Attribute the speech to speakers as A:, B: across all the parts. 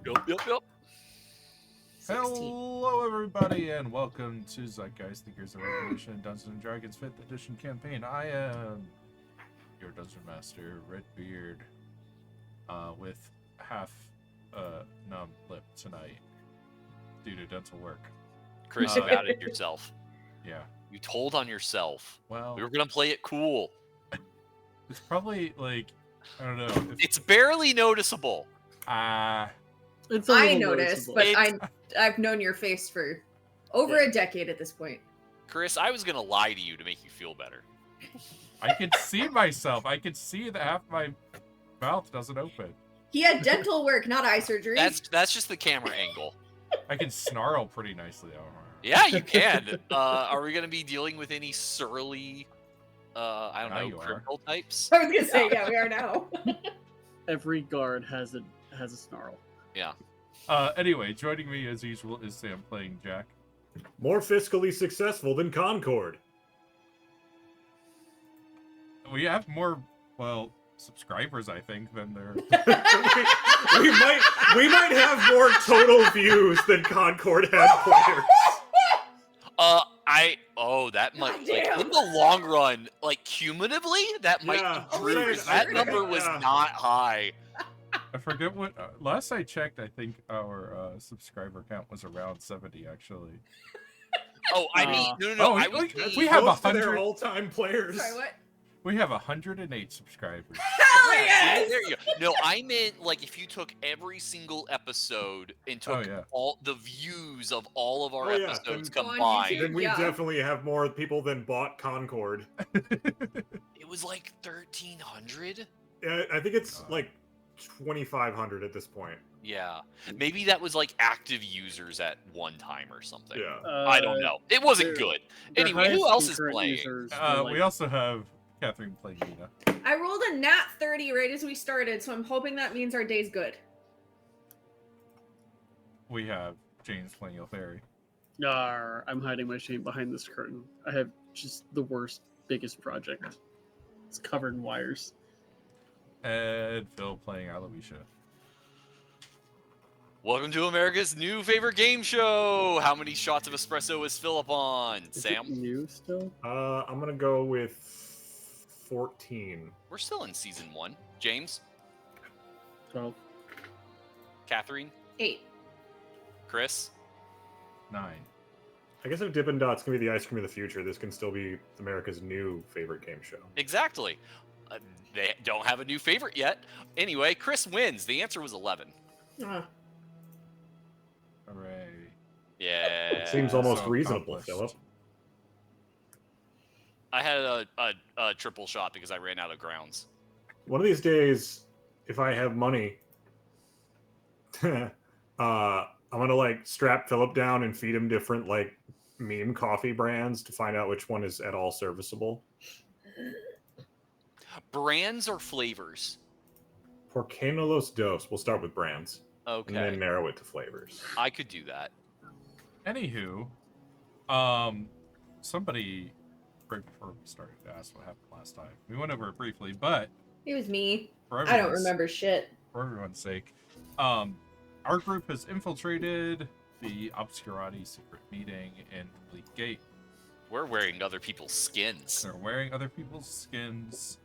A: Yup.
B: 16.
C: Hello, everybody, and welcome to Zeitgeist, the Gears of Revolution Dungeons & Dragons 5th Edition campaign. I am your Dungeon Master, Redbeard, with half numb lip tonight due to dental work.
A: Chris, you outed yourself.
C: Yeah.
A: You told on yourself.
C: Well,
A: We were gonna play it cool.
C: it's probably like, I don't know.
A: It's barely noticeable.
D: It's a
B: I
D: little
B: noticed,
D: noticeable.
B: but I've known your face for over a decade at this point.
A: Chris, I was gonna lie to you to make you feel better.
C: I can see myself. I can see that half my mouth doesn't open.
B: He had dental work, not eye surgery.
A: That's just the camera angle.
C: I can snarl pretty nicely, though.
A: Yeah, you can. Are we gonna be dealing with any surly, I don't
C: Now
A: know,
C: you are.
A: criminal types?
B: I was gonna say, yeah, we are now.
D: Every guard has a snarl.
A: Yeah.
C: Anyway, joining me as usual is Sam playing Jack.
E: More fiscally successful than Concord.
C: We have more, well, subscribers, I think, than there.
E: we might have more total views than Concord had players.
A: That might, like,
B: Goddamn.
A: in the long run, like, cumulatively, that might
E: Yeah,
A: be true, 'cause that number was not high.
C: I forget what. Last I checked, I think our subscriber count was around 70, actually.
A: Oh, I mean, no, I was
C: we have
E: Most of
C: 100
E: their all-time players.
B: Sorry, what?
C: We have 108 subscribers.
B: Hell
A: Yeah,
B: yes!
A: there you go. No, I meant like if you took every single episode and took
C: yeah.
A: all the views of all of our
E: Oh, yeah,
A: episodes
E: then-
B: On
A: combined,
E: Then we
B: Yeah.
E: definitely have more people than bought Concord.
A: it was like 1,300.
E: I think it's like 2,500 at this point.
A: Yeah, maybe that was like active users at one time or something.
E: Yeah.
A: I don't know. It wasn't
D: their-
A: good.
D: their
A: Anyway, who
D: highest
A: else is
D: concurrent
A: playing?
D: users were,
C: We
D: like,
C: also have Catherine playing Nina.
B: I rolled a nat 30 right as we started, so I'm hoping that means our day's good.
C: We have James playing Ilferi.
D: I'm hiding my shame behind this curtain. I have just the worst, biggest project. It's covered in wires.
C: And Phil playing Aloysia.
A: Welcome to America's new favorite game show. How many shots of espresso is Philip on?
D: Is
A: Sam?
D: it new still?
E: I'm gonna go with 14.
A: We're still in season 1. James?
D: 12.
A: Catherine?
B: 8.
A: Chris?
C: 9.
E: I guess if Dippin' Dot's gonna be the ice cream of the future, this can still be America's new favorite game show.
A: Exactly. They don't have a new favorite yet. Anyway, Chris wins. The answer was 11.
C: Hooray.
A: Yeah.
E: Seems almost
C: so
E: reasonable,
C: accomplished.
E: Philip.
A: I had a triple shot because I ran out of grounds.
E: One of these days, if I have money, I'm gonna like strap Philip down and feed him different like meme coffee brands to find out which one is at all serviceable.
A: Brands or flavors?
E: Por qué no los dos? We'll start with brands and
A: Okay.
E: then narrow it to flavors.
A: I could do that.
C: Anywho, somebody right before we started asked what happened last time. We went over it briefly, but
B: It was me.
C: for
B: I don't
C: everyone's-
B: remember shit.
C: For everyone's sake, our group has infiltrated the Obscurati secret meeting in Bleak Gate.
A: We're wearing other people's skins.
C: They're wearing other people's skins.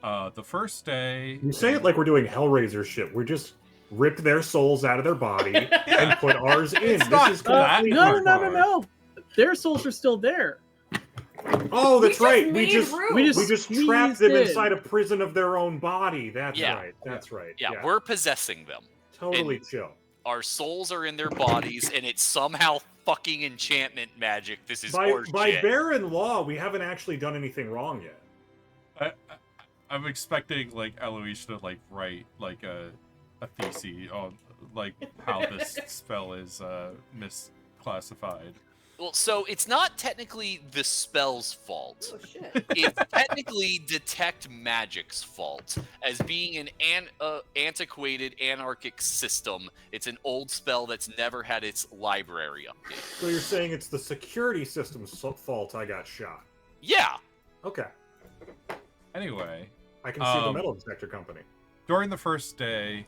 C: The first day,
E: You say it like we're doing Hellraiser shit. We just ripped their souls out of their body and put ours in.
C: It's not that.
E: complete
D: No.
E: hardcore.
D: Their souls are still there.
E: Oh, that's
B: We
E: right.
B: just
E: We
B: made
E: just
B: room.
D: we
E: we
D: just
E: just
D: squeezed
E: trapped them
D: in.
E: inside a prison of their own body. That's
A: Yeah.
E: right. That's right.
A: Yeah, we're possessing them.
E: totally chill.
A: Our souls are in their bodies, and it's somehow fucking enchantment magic. This is
E: By
A: horseshit.
E: barren law, we haven't actually done anything wrong yet.
C: I'm expecting like Aloysia to like write like a thesis on like how this spell is misclassified.
A: Well, so it's not technically the spell's fault.
B: Oh shit.
A: It's technically Detect Magic's fault. As being an antiquated anarchic system, it's an old spell that's never had its library updated.
E: So you're saying it's the security system's fault I got shot?
A: Yeah.
E: Okay,
C: Anyway,
E: I can see the metal detector company.
C: during the first day,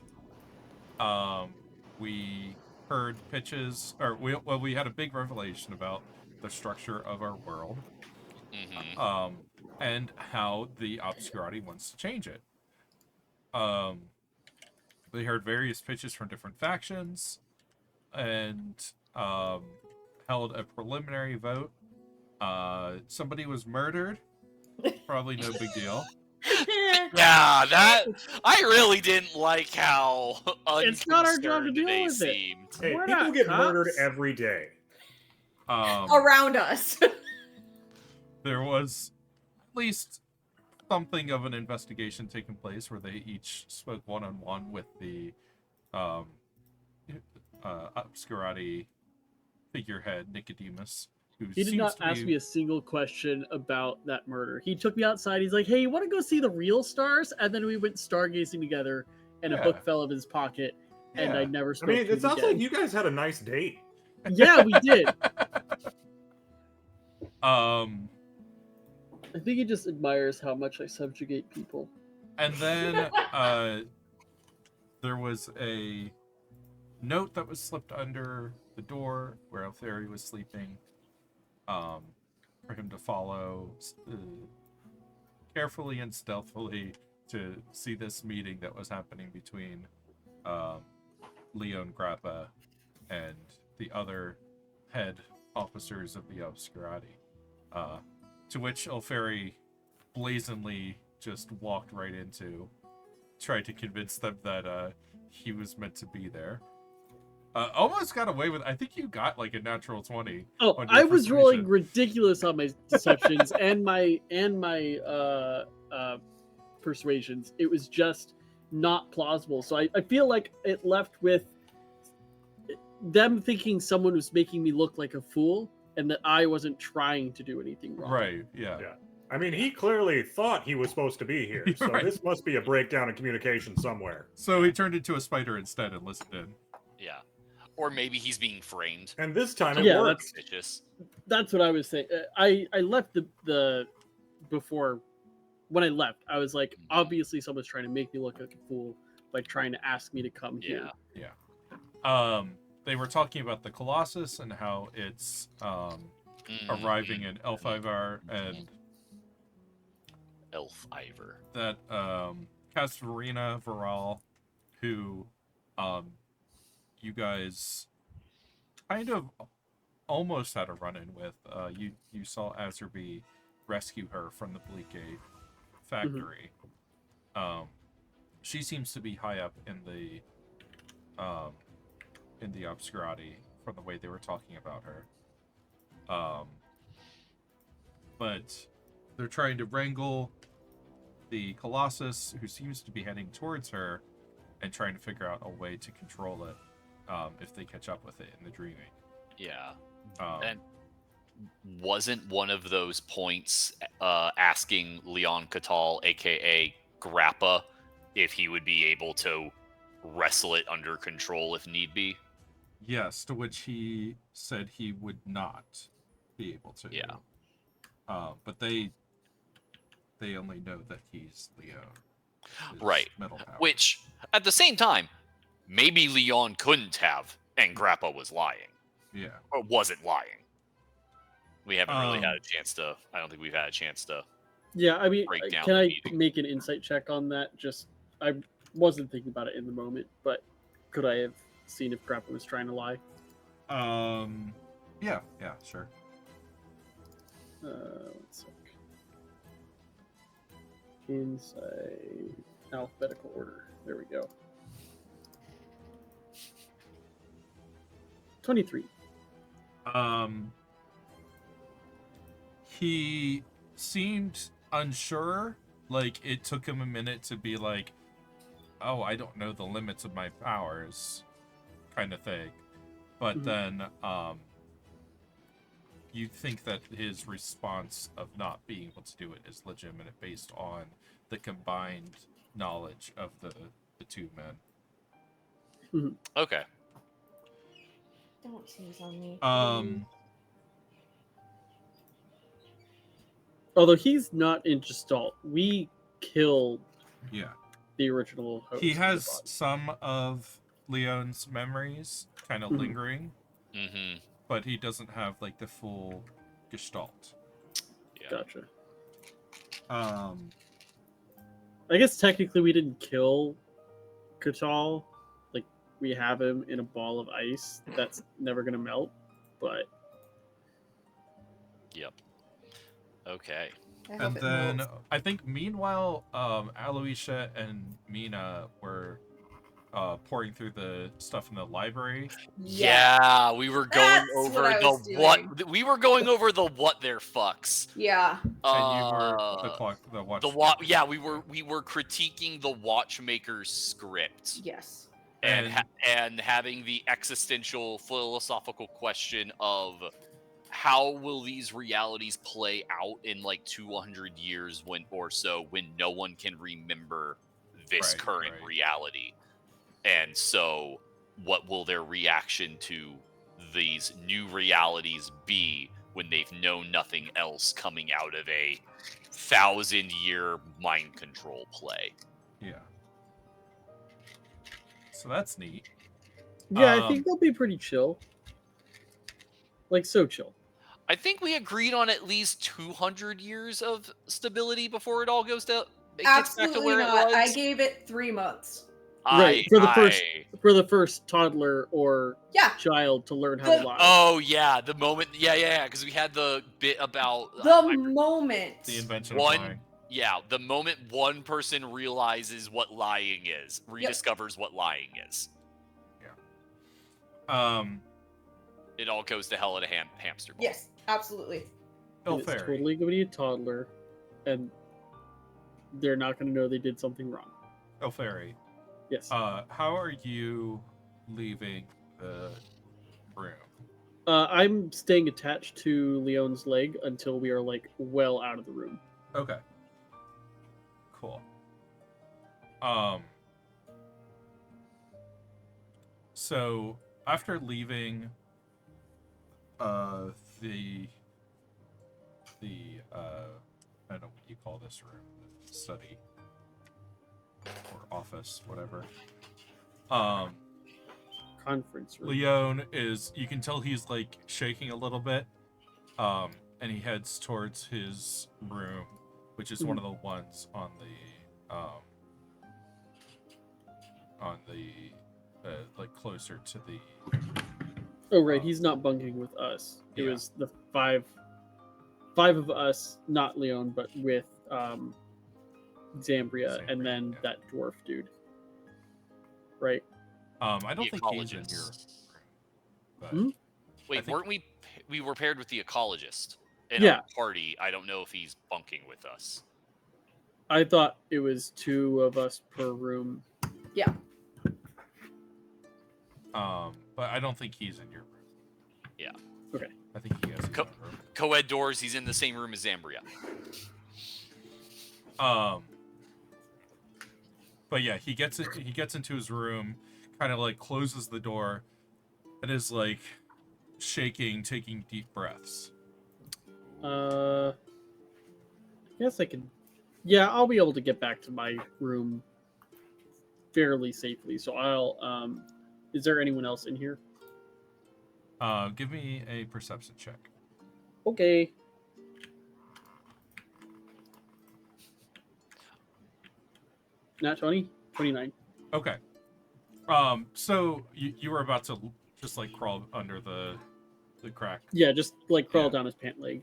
C: we heard pitches, or we had a big revelation about the structure of our world,
A: Mm-hmm.
C: and how the Obscurati wants to change it. Um, they heard various pitches from different factions, and held a preliminary vote. Somebody was murdered. Probably no big deal.
A: Yeah, that I really didn't like how
D: It's not our job to
A: unconcerned
D: deal
A: they
D: with it.
A: seemed.
E: Hey,
D: We're
E: people
D: not
E: get murdered
D: cops.
E: every day.
B: Around us.
C: There was at least something of an investigation taking place where they each spoke one-on-one with the um, Obscurati figurehead Nicodemus, who
D: He did
C: seems
D: not
C: to
D: ask
C: be
D: me a single question about that murder. He took me outside. He's like, "Hey, you want to go see the real stars?" And then we went stargazing together, and a
C: Yeah.
D: book fell out of his pocket, and I
C: Yeah.
D: never
E: I
D: spoke
E: mean,
D: to
E: it
D: him
E: sounds
D: again.
E: like you guys had a nice date.
D: Yeah, we did.
C: um
D: I think he just admires how much I subjugate people.
C: and then there was a note that was slipped under the door where Altheri was sleeping, for him to follow carefully and stealthily to see this meeting that was happening between Leon Grappa and the other head officers of the Obscurati. To which Alferi blazingly just walked right into, tried to convince them that he was meant to be there. Almost got away with. I think you got like a natural 20.
D: Oh,
C: on your
D: I was rolling
C: persuasion.
D: ridiculous on my deceptions and my persuasions. It was just not plausible. So I feel like it left with them thinking someone was making me look like a fool and that I wasn't trying to do anything wrong.
C: Right, yeah.
E: Yeah. I mean, he clearly thought he was supposed to be here, so
C: Right.
E: this must be a breakdown in communication somewhere.
C: So he turned into a spider instead and listened in.
A: Yeah. Or maybe he's being framed.
E: And this time it
D: Yeah,
E: worked.
D: That's what I was saying. I left the before when I left. I was like, obviously someone's trying to make me look like a fool by trying to ask me to come here.
A: Yeah.
C: They were talking about the Colossus and how it's arriving in Elfivar, and
A: Elfivar.
C: that Castorina Viral, who you guys kind of almost had a run-in with. You saw Azerby rescue her from the Bleakgate factory. She seems to be high up in the Obscurati from the way they were talking about her. But they're trying to wrangle the Colossus, who seems to be heading towards her, and trying to figure out a way to control it if they catch up with it in the dreaming.
A: Yeah.
C: Um,
A: And wasn't one of those points asking Leon Catal, aka Grappa, if he would be able to wrestle it under control if need be?
C: yes, to which he said he would not be able to.
A: Yeah.
C: But they only know that he's Leon. his
A: Right.
C: Metal power.
A: Which, at the same time, maybe Leon couldn't have, and Grappa was lying.
C: Yeah.
A: Or wasn't lying. We haven't really had
C: Um,
A: a chance to. I don't think we've had a chance to.
D: Yeah, I mean,
A: Break down
D: can
A: the
D: I
A: meeting.
D: make an insight check on that? Just I wasn't thinking about it in the moment, but could I have seen if Grappa was trying to lie?
C: Yeah, sure.
D: One sec. Insight alphabetical order. There we go. 23.
C: He seemed unsure. Like, it took him a minute to be like, oh, I don't know the limits of my powers, kind of thing. But then, you think that his response of not being able to do it is legitimate based on the combined knowledge of the two men.
A: Okay.
B: Don't sneeze on me.
D: Although he's not in Gestalt, we killed
C: Yeah.
D: the original host.
C: He
D: of the
C: has
D: body.
C: some of Leon's memories kind of
D: Mhm.
C: lingering,
A: Mm-hmm.
C: but he doesn't have like the full gestalt.
A: Yeah.
D: Gotcha.
C: Um,
D: I guess technically we didn't kill Katal. Like, we have him in a ball of ice that's never gonna melt. But
A: Yep. Okay.
B: I hope
C: and
B: it
C: then
B: melts.
C: I think meanwhile, Aloysia and Mina were pouring through the stuff in the library.
A: Yeah, we were going
B: That's
A: over
B: what I
A: the
B: was doing.
A: what. We were going over the what their fucks.
B: Yeah.
C: And you were the watch.
A: Yeah, we were critiquing the Watchmaker's script
B: Yes.
A: and
C: And-
A: and having the existential philosophical question of how will these realities play out in like 200 years when no one can remember this
C: Right,
A: current
C: right.
A: reality. And so what will their reaction to these new realities be when they've known nothing else coming out of a 1,000-year mind control play?
C: Yeah. So that's neat.
D: yeah, I think they'll be pretty chill. Like, so chill.
A: I think we agreed on at least 200 years of stability before it all gets back to
B: Absolutely
A: where
B: not.
A: it was.
B: I gave it 3 months.
D: Right, for the first toddler or
B: Yeah.
D: child to learn how to lie.
A: Oh yeah, the moment, yeah, because we had the bit about
B: The moment.
C: The invention
A: One-
C: of lying.
A: the moment one person realizes what lying is, rediscovers what lying is,
C: Um,
A: it all goes to hell in a hamster ball.
B: Yes, absolutely.
D: And it's
C: Ilfari.
D: totally going to be a toddler, and they're not going to know they did something wrong.
C: Ilfari.
D: Yes.
C: How are you leaving the room?
D: I'm staying attached to Leon's leg until we are like well out of the room.
C: Okay. Cool. So after leaving the I don't know what you call this room, the study or office, whatever.
D: Conference room.
C: Leon is, you can tell he's like shaking a little bit. And he heads towards his room, which is one of the ones on the like closer to the.
D: Oh right, he's not bunking with us. It
C: Yeah.
D: was the five of us, not Leon, but with Zambria, and then
C: yeah.
D: that dwarf dude. Right?
C: I don't
A: The
C: think he's in your
A: ecologist.
C: room. But
D: Hmm?
A: Wait,
C: I think-
A: weren't we were paired with the ecologist in
D: Yeah.
A: our party? I don't know if he's bunking with us.
D: I thought it was 2 of us per room.
C: But I don't think he's in your room.
A: Yeah.
D: Okay.
C: I think he has his own room.
A: Co-ed doors, he's in the same room as Zambria.
C: But yeah, he gets into his room, kind of like closes the door, and is like shaking, taking deep breaths.
D: I guess I can. Yeah, I'll be able to get back to my room fairly safely. So I'll. Is there anyone else in here?
C: Give me a perception check.
D: Okay. Not 20? 29.
C: Okay. So you were about to just like crawl under the crack.
D: Yeah, just like crawl
C: Yeah.
D: down his pant leg.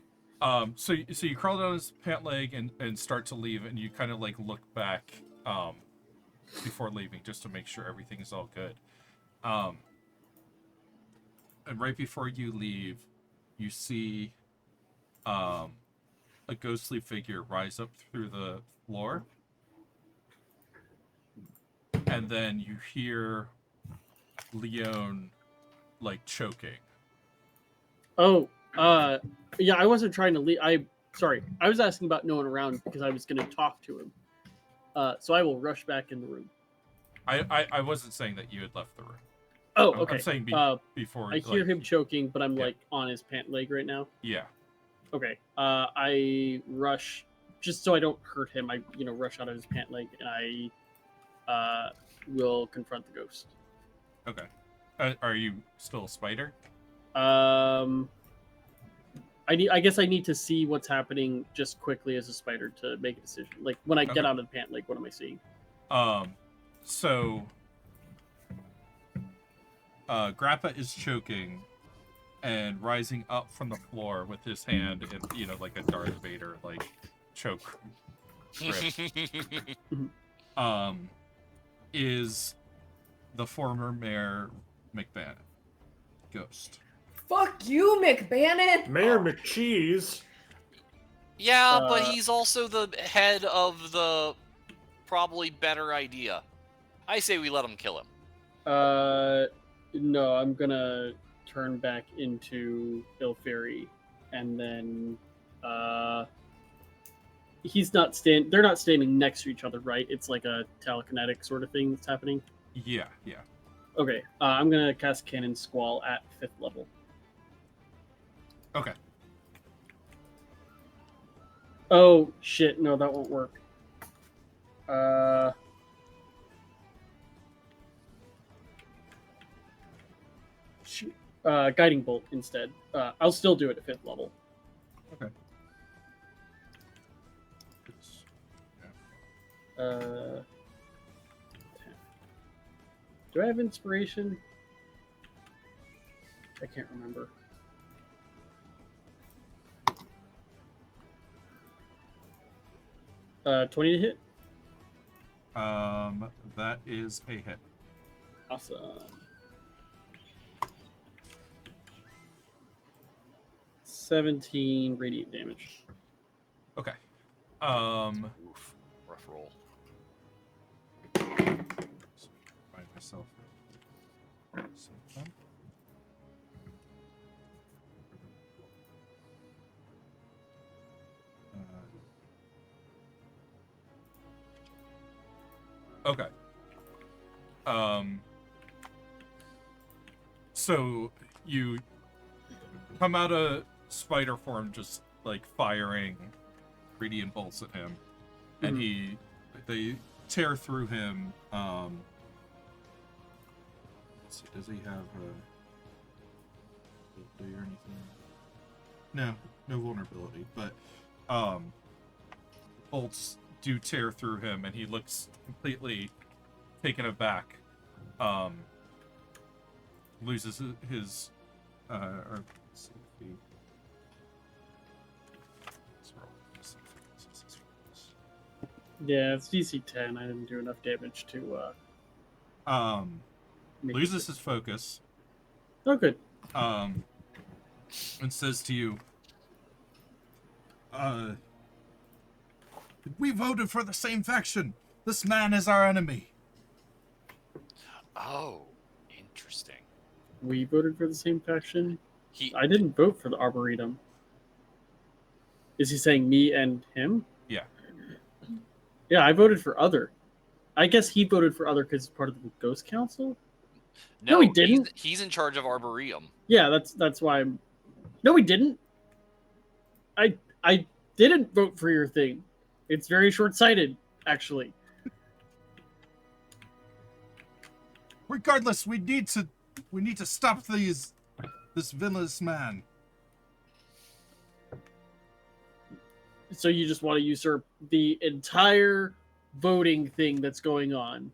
C: So you crawl down his pant leg and start to leave, and you kind of like look back before leaving just to make sure everything is all good. And right before you leave, you see a ghostly figure rise up through the floor, and then you hear Leon like choking.
D: Oh, yeah, I wasn't trying to leave. Sorry, I was asking about no one around because I was going to talk to him. So I will rush back in the room.
C: I wasn't saying that you had left the room.
D: Oh,
C: I'm
D: okay.
C: saying before.
D: I hear him choking, but I'm
C: yeah.
D: like on his pant leg right now.
C: Yeah.
D: Okay. I rush just so I don't hurt him. I rush out of his pant leg and I will confront the ghost.
C: Okay. Are you still a spider?
D: I guess I need to see what's happening just quickly as a spider to make a decision. Like when I get
C: Okay.
D: out of the pant, like what am I seeing?
C: So Grappa is choking and rising up from the floor with his hand in, like a Darth Vader like choke grip. Is the former mayor McBannon, Ghost.
B: Fuck you, McBannon.
E: Mayor McCheese.
A: Yeah, but he's also the head of the probably better idea. I say we let him kill him.
D: No, I'm gonna turn back into Ilferi, and then they're not standing next to each other, right? It's like a telekinetic sort of thing that's happening.
C: Yeah.
D: Okay, I'm gonna cast Cannon Squall at 5th level.
C: Okay.
D: Oh shit! No, that won't work. Guiding Bolt instead. I'll still do it at 5th level.
C: Okay.
D: Do I have inspiration? I can't remember. Uh, 20 to hit.
C: That is a hit.
D: Awesome. 17 radiant damage.
C: Okay.
A: Oof, rough roll.
C: Find myself. Okay. So you come out of spider form, just like firing radiant bolts at him, and they tear through him. Let's see, does he have ability or anything? No vulnerability, but bolts do tear through him, and he looks completely taken aback. Loses his or let's see if he.
D: Yeah, it's DC 10. I didn't do enough damage to make
C: Loses
D: it.
C: his focus.
D: Oh, good.
C: And says to you, we voted for the same faction. This man is our enemy.
A: Oh, interesting.
D: We voted for the same faction.
A: He
D: I didn't vote for the Arboretum. Is he saying me and him?
C: Yeah.
D: Yeah, I voted for other. I guess he voted for other because he's part of the Ghost Council. No, he didn't.
A: He's in charge of Arboretum.
D: Yeah, that's why I'm. No, he didn't. I didn't vote for your thing. It's very short-sighted, actually.
C: Regardless, we need to stop this villainous man.
D: So you just want to usurp the entire voting thing that's going on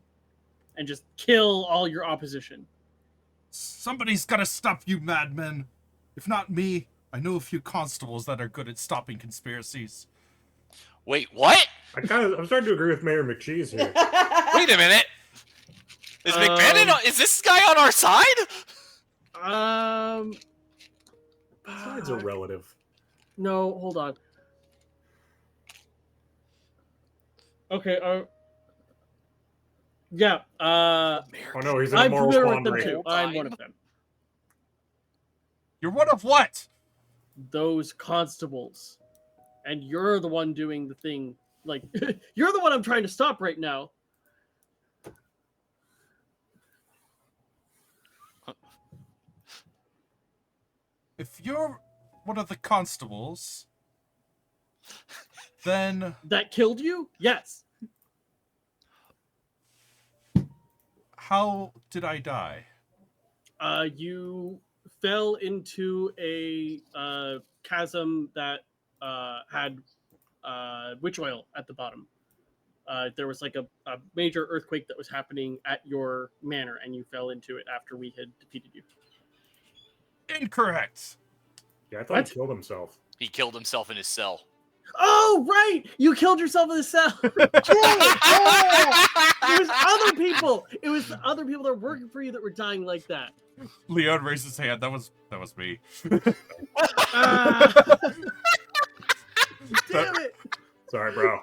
D: and just kill all your opposition.
C: Somebody's got to stop you, madmen. If not me, I know a few constables that are good at stopping conspiracies.
A: Wait, what?
E: I'm starting to agree with Mayor McCheese here.
A: Wait a minute. Is McBannon? Is this guy on our side?
E: Sides are relative.
D: No, hold on. Okay. Yeah.
E: Oh no, he's in a
D: I'm
E: moral
D: familiar with them
E: quandary.
D: too. I'm one of them.
C: You're one of what?
D: Those constables, and you're the one doing the thing. Like you're the one I'm trying to stop right now.
C: If you're one of the constables, then
D: That killed you? Yes.
C: how did I die?
D: You fell into a chasm that had witch oil at the bottom. There was like a major earthquake that was happening at your manor, and you fell into it after we had defeated you.
C: Incorrect.
E: Yeah, I thought
D: What?
E: he killed himself.
A: He killed himself in his cell.
D: Oh, right! You killed yourself in the cell. It was other people. It was the other people that were working for you that were dying like that.
C: Leon raised his hand. That was me.
D: Ah. Damn it.
E: Sorry, bro.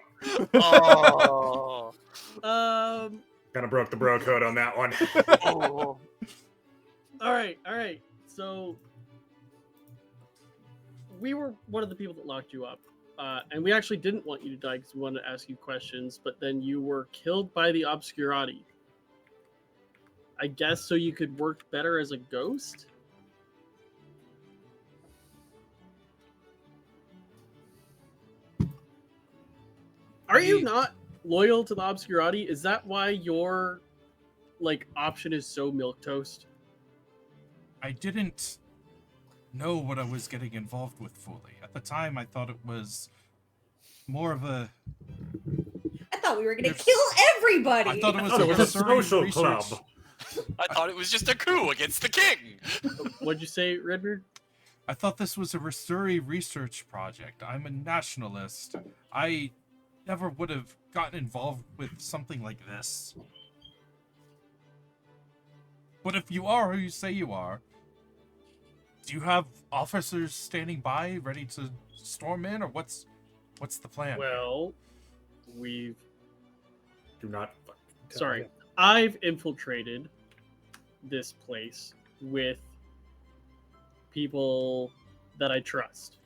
A: Oh.
E: Kind of broke the bro code on that one.
A: Oh.
D: All right. So we were one of the people that locked you up, and we actually didn't want you to die because we wanted to ask you questions. But then you were killed by the Obscurati. I guess so you could work better as a ghost. Are you not loyal to the Obscurati? Is that why your option is so milquetoast?
C: I didn't know what I was getting involved with fully. At the time, I thought it was more of a...
B: I thought we were gonna
C: Yes.
B: kill everybody.
C: I thought it was
E: thought
C: a
E: it was a
C: research
E: social club.
A: I thought it was just a coup against the king.
D: What'd you say, Redbeard?
C: I thought this was a Risuri research project. I'm a nationalist. I never would have gotten involved with something like this. But if you are who you say you are, do you have officers standing by ready to storm in, or what's the plan?
D: Well, we've...
E: Do not. Tell
D: Sorry.
E: me.
D: I've infiltrated this place with people that I trust.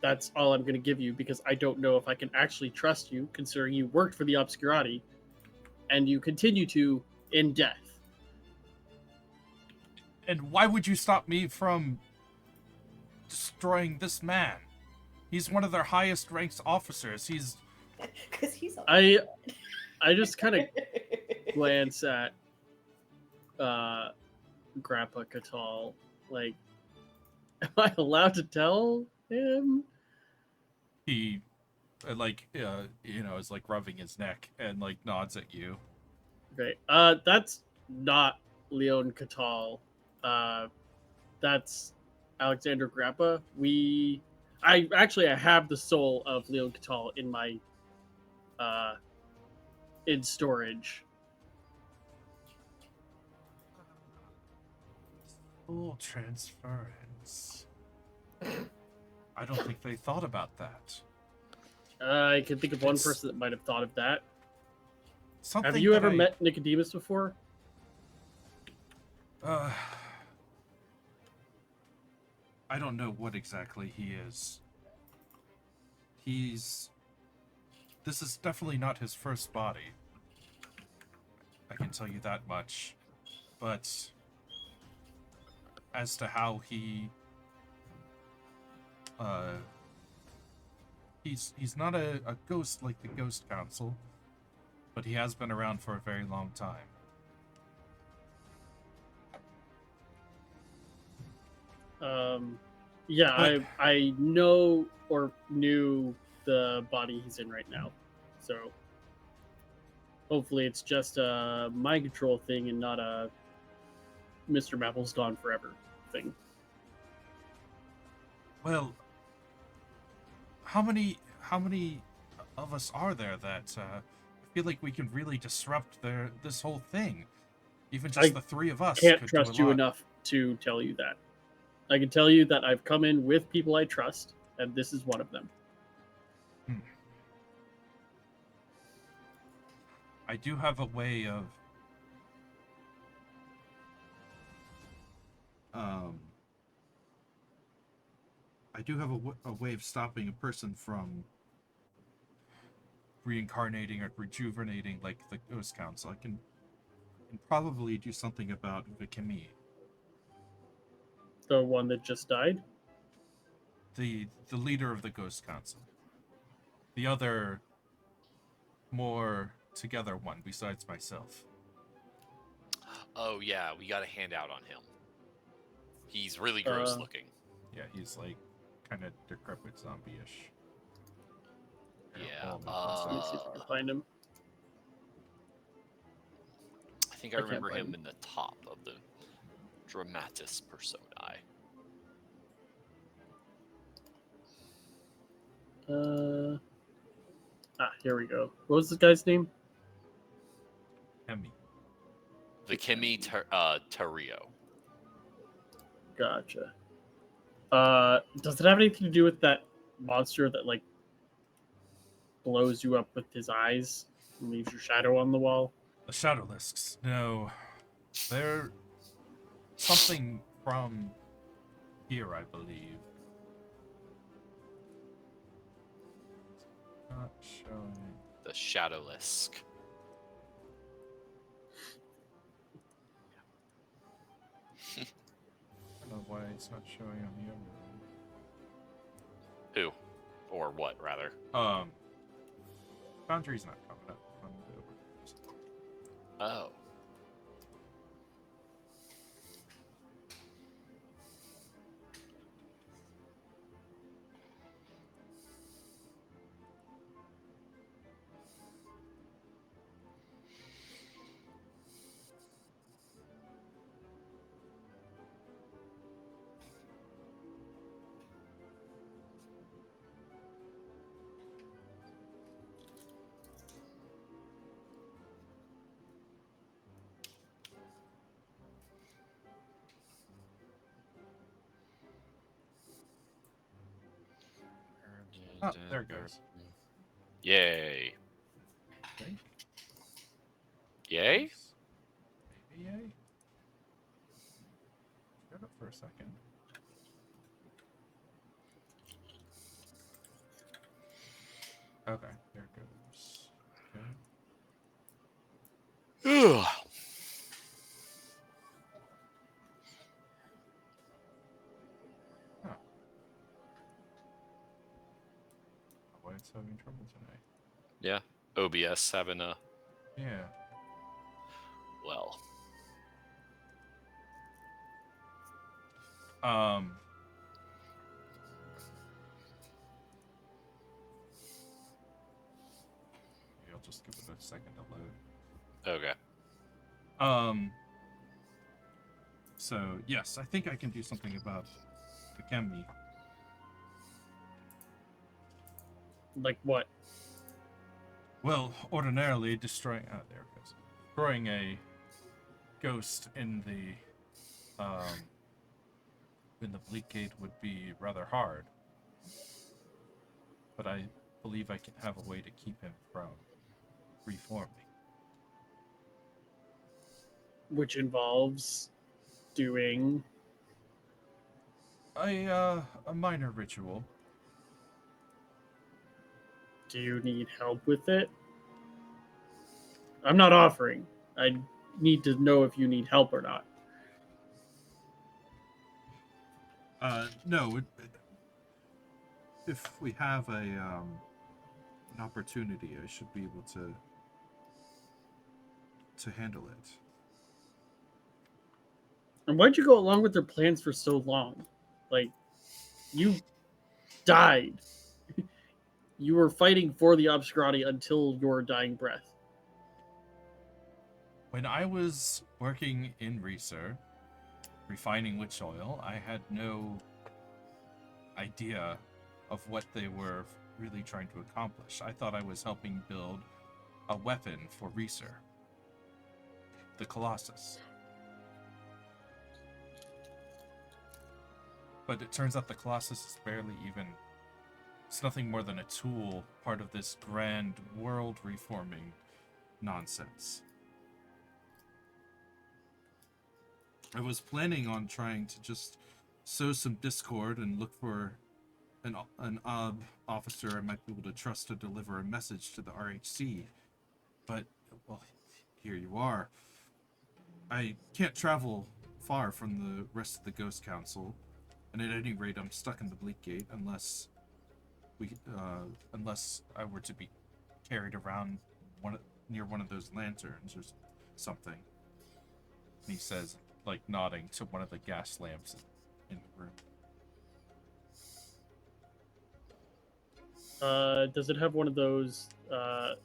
D: That's all I'm going to give you because I don't know if I can actually trust you, considering you worked for the Obscurati and you continue to in death.
C: And why would you stop me from destroying this man? He's one of their highest ranked officers. He's...
B: Because he's a
D: I just kind of glance at Grandpa Catal. Like, am I allowed to tell him?
C: He, is like rubbing his neck and like nods at you.
D: Okay. That's not Leon Catal. That's Alexander Grappa. I have the soul of Leon Catal in my in storage.
C: Full transference. I don't think they thought about that.
D: I can think of one
C: It's-
D: person that might have thought of that.
C: Something
D: Have you
C: that
D: ever
C: I-
D: met Nicodemus before?
C: I don't know what exactly he is. This is definitely not his first body. I can tell you that much. But as to how he's not a ghost like the Ghost Council, but he has been around for a very long time.
D: Yeah,
C: But-
D: I know or knew the body he's in right now. So hopefully it's just a mind control thing and not a Mr. Mapple's gone forever thing.
C: Well, how many of us are there that I feel like we can really disrupt this whole thing? Even just
D: I
C: the three of us
D: Can't
C: could
D: trust
C: do a
D: you
C: lot.
D: enough to tell you that. I can tell you that I've come in with people I trust, and this is one of them.
C: I do have a way of a way of stopping a person from reincarnating or rejuvenating like the Ghost Council. I can probably do something about Vikimi,
D: The one that just died.
C: the leader of the Ghost Council. The other more together one besides myself.
A: Oh yeah, we got a handout on him. He's really gross looking.
C: Yeah, he's like kind of decrepit zombie-ish. Here,
A: Yeah.
C: hold on
D: Let me see if I can find him.
A: I think I
D: can't
A: remember
D: find
A: him
D: him.
A: in the top of the dramatis personae.
D: Here we go. What was this guy's name?
C: Emmy.
A: The Kimi Tario.
D: Gotcha. Does it have anything to do with that monster that like blows you up with his eyes and leaves your shadow on the wall?
C: The Shadowlisks. No, they're something from here, I believe. Not showing.
A: The Shadowlisk.
C: I don't know why it's not showing on the other
A: Who? Or what, rather?
C: one. Foundry's not coming up on the
A: Oh.
C: Oh, there it goes.
A: Yay.
C: Okay.
A: Yay?
C: Maybe yay? Shut up for a second. Okay, there it goes. Okay.
A: Ugh.
C: Huh. Why it's having trouble tonight?
A: Yeah. OBS having a
C: Yeah.
A: well.
C: Maybe I'll just give it a second to load.
A: Okay.
C: So yes, I think I can do something about the Kemmi.
D: Like what?
C: Well, ordinarily destroying there it goes. Destroying a ghost in the Bleak Gate would be rather hard. But I believe I can have a way to keep him from reforming.
D: Which involves doing
C: A minor ritual.
D: Do you need help with it? I'm not offering. I need to know if you need help or not.
C: No. If we have an opportunity, I should be able to handle it.
D: And why'd you go along with their plans for so long? Like, you died. You were fighting for the Obscurati until your dying breath.
C: When I was working in Reeser, refining witch oil, I had no idea of what they were really trying to accomplish. I thought I was helping build a weapon for Reeser, the Colossus. But it turns out the Colossus is barely even... It's nothing more than a tool, part of this grand world reforming nonsense. I was planning on trying to just sow some discord and look for an officer I might be able to trust to deliver a message to the RHC. But, well, here you are. I can't travel far from the rest of the Ghost Council, and at any rate, I'm stuck in the Bleak Gate unless I were to be carried around near one of those lanterns or something. he says, like nodding to one of the gas lamps in the room.
D: Does it have one of those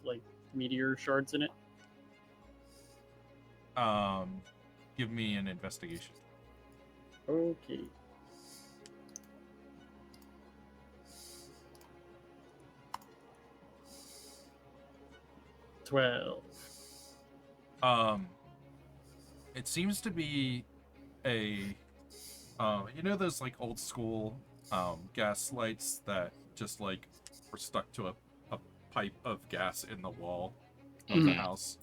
D: like meteor shards in it?
C: Give me an investigation.
D: Okay. $12.
C: It seems to be a, you know those like old school gas lights that just like were stuck to a pipe of gas in the wall of the
A: Mhm.
C: house.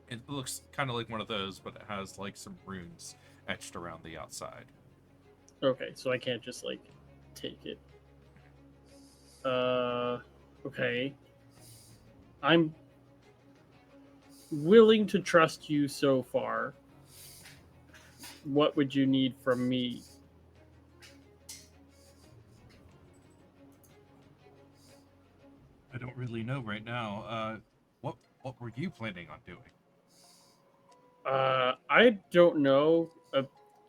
C: It looks kind of like one of those, but it has like some runes etched around the outside.
D: Okay, so I can't just like take it. Okay. I'm willing to trust you so far. What would you need from me?
C: I don't really know right now. What were you planning on doing?
D: I don't know.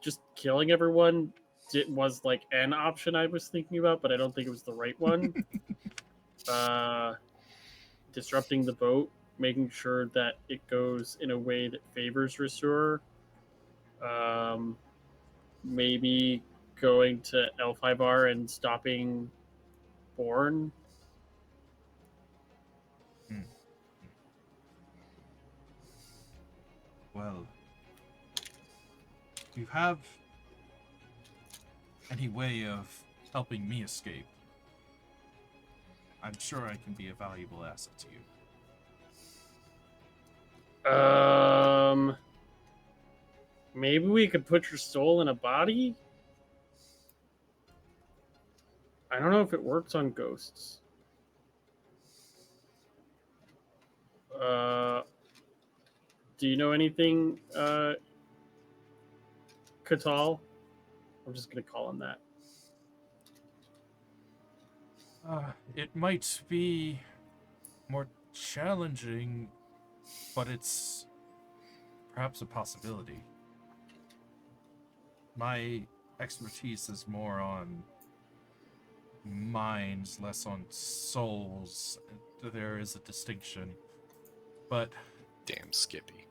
D: Just killing everyone was like an option I was thinking about, but I don't think it was the right one. Disrupting the boat, making sure that it goes in a way that favors Resur. Maybe going to L5R and stopping Born.
C: Well, if you have any way of helping me escape, I'm sure I can be a valuable asset to you.
D: Maybe we could put your soul in a body? I don't know if it works on ghosts. Do you know anything, Katal? I'm just gonna call him that.
C: It might be more challenging, but it's perhaps a possibility. My expertise is more on minds, less on souls. There is a distinction, but
A: Damn Skippy.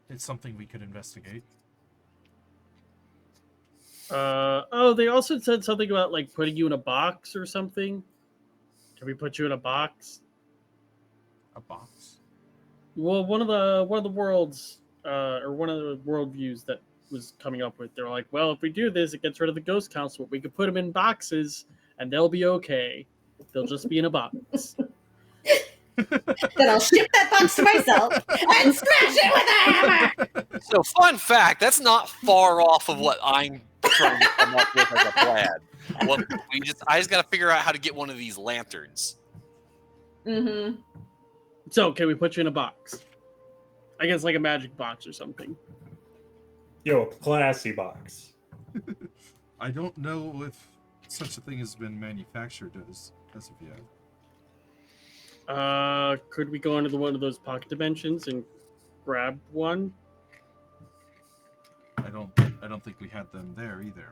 C: it's something we could investigate.
D: They also said something about like putting you in a box or something. Can we put you in a box?
C: A box.
D: Well, one of the worlds, or one of the worldviews that was coming up with, they're like, well, if we do this, it gets rid of the ghost council. We could put them in boxes, and they'll be okay. They'll just be in a box.
B: Then I'll ship that box to myself and smash it with a hammer.
A: So, fun fact, that's not far off of what I'm trying to come up with as a plan. Well, I just got to figure out how to get one of these lanterns.
B: Mm-hmm.
D: So, can we put you in a box? I guess like a magic box or something.
E: Yo, a classy box.
C: I don't know if such a thing has been manufactured as of yet.
D: Could we go into one of those pocket dimensions and grab one?
C: I don't think we had them there either.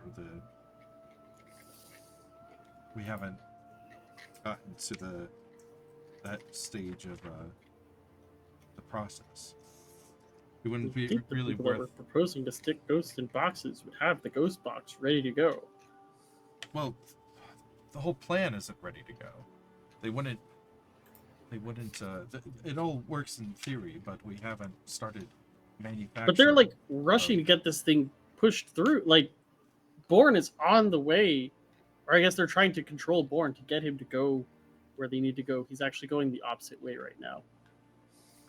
C: We haven't gotten to that stage of the process. It wouldn't be
D: think the
C: really
D: people that were
C: worth.
D: proposing to stick ghosts in boxes would have the ghost box ready to go.
C: Well, the whole plan isn't ready to go. They wouldn't. It all works in theory, but we haven't started manufacturing.
D: But they're like rushing to get this thing pushed through. Like, Born is on the way, or I guess they're trying to control Born to get him to go where they need to go. He's actually going the opposite way right now.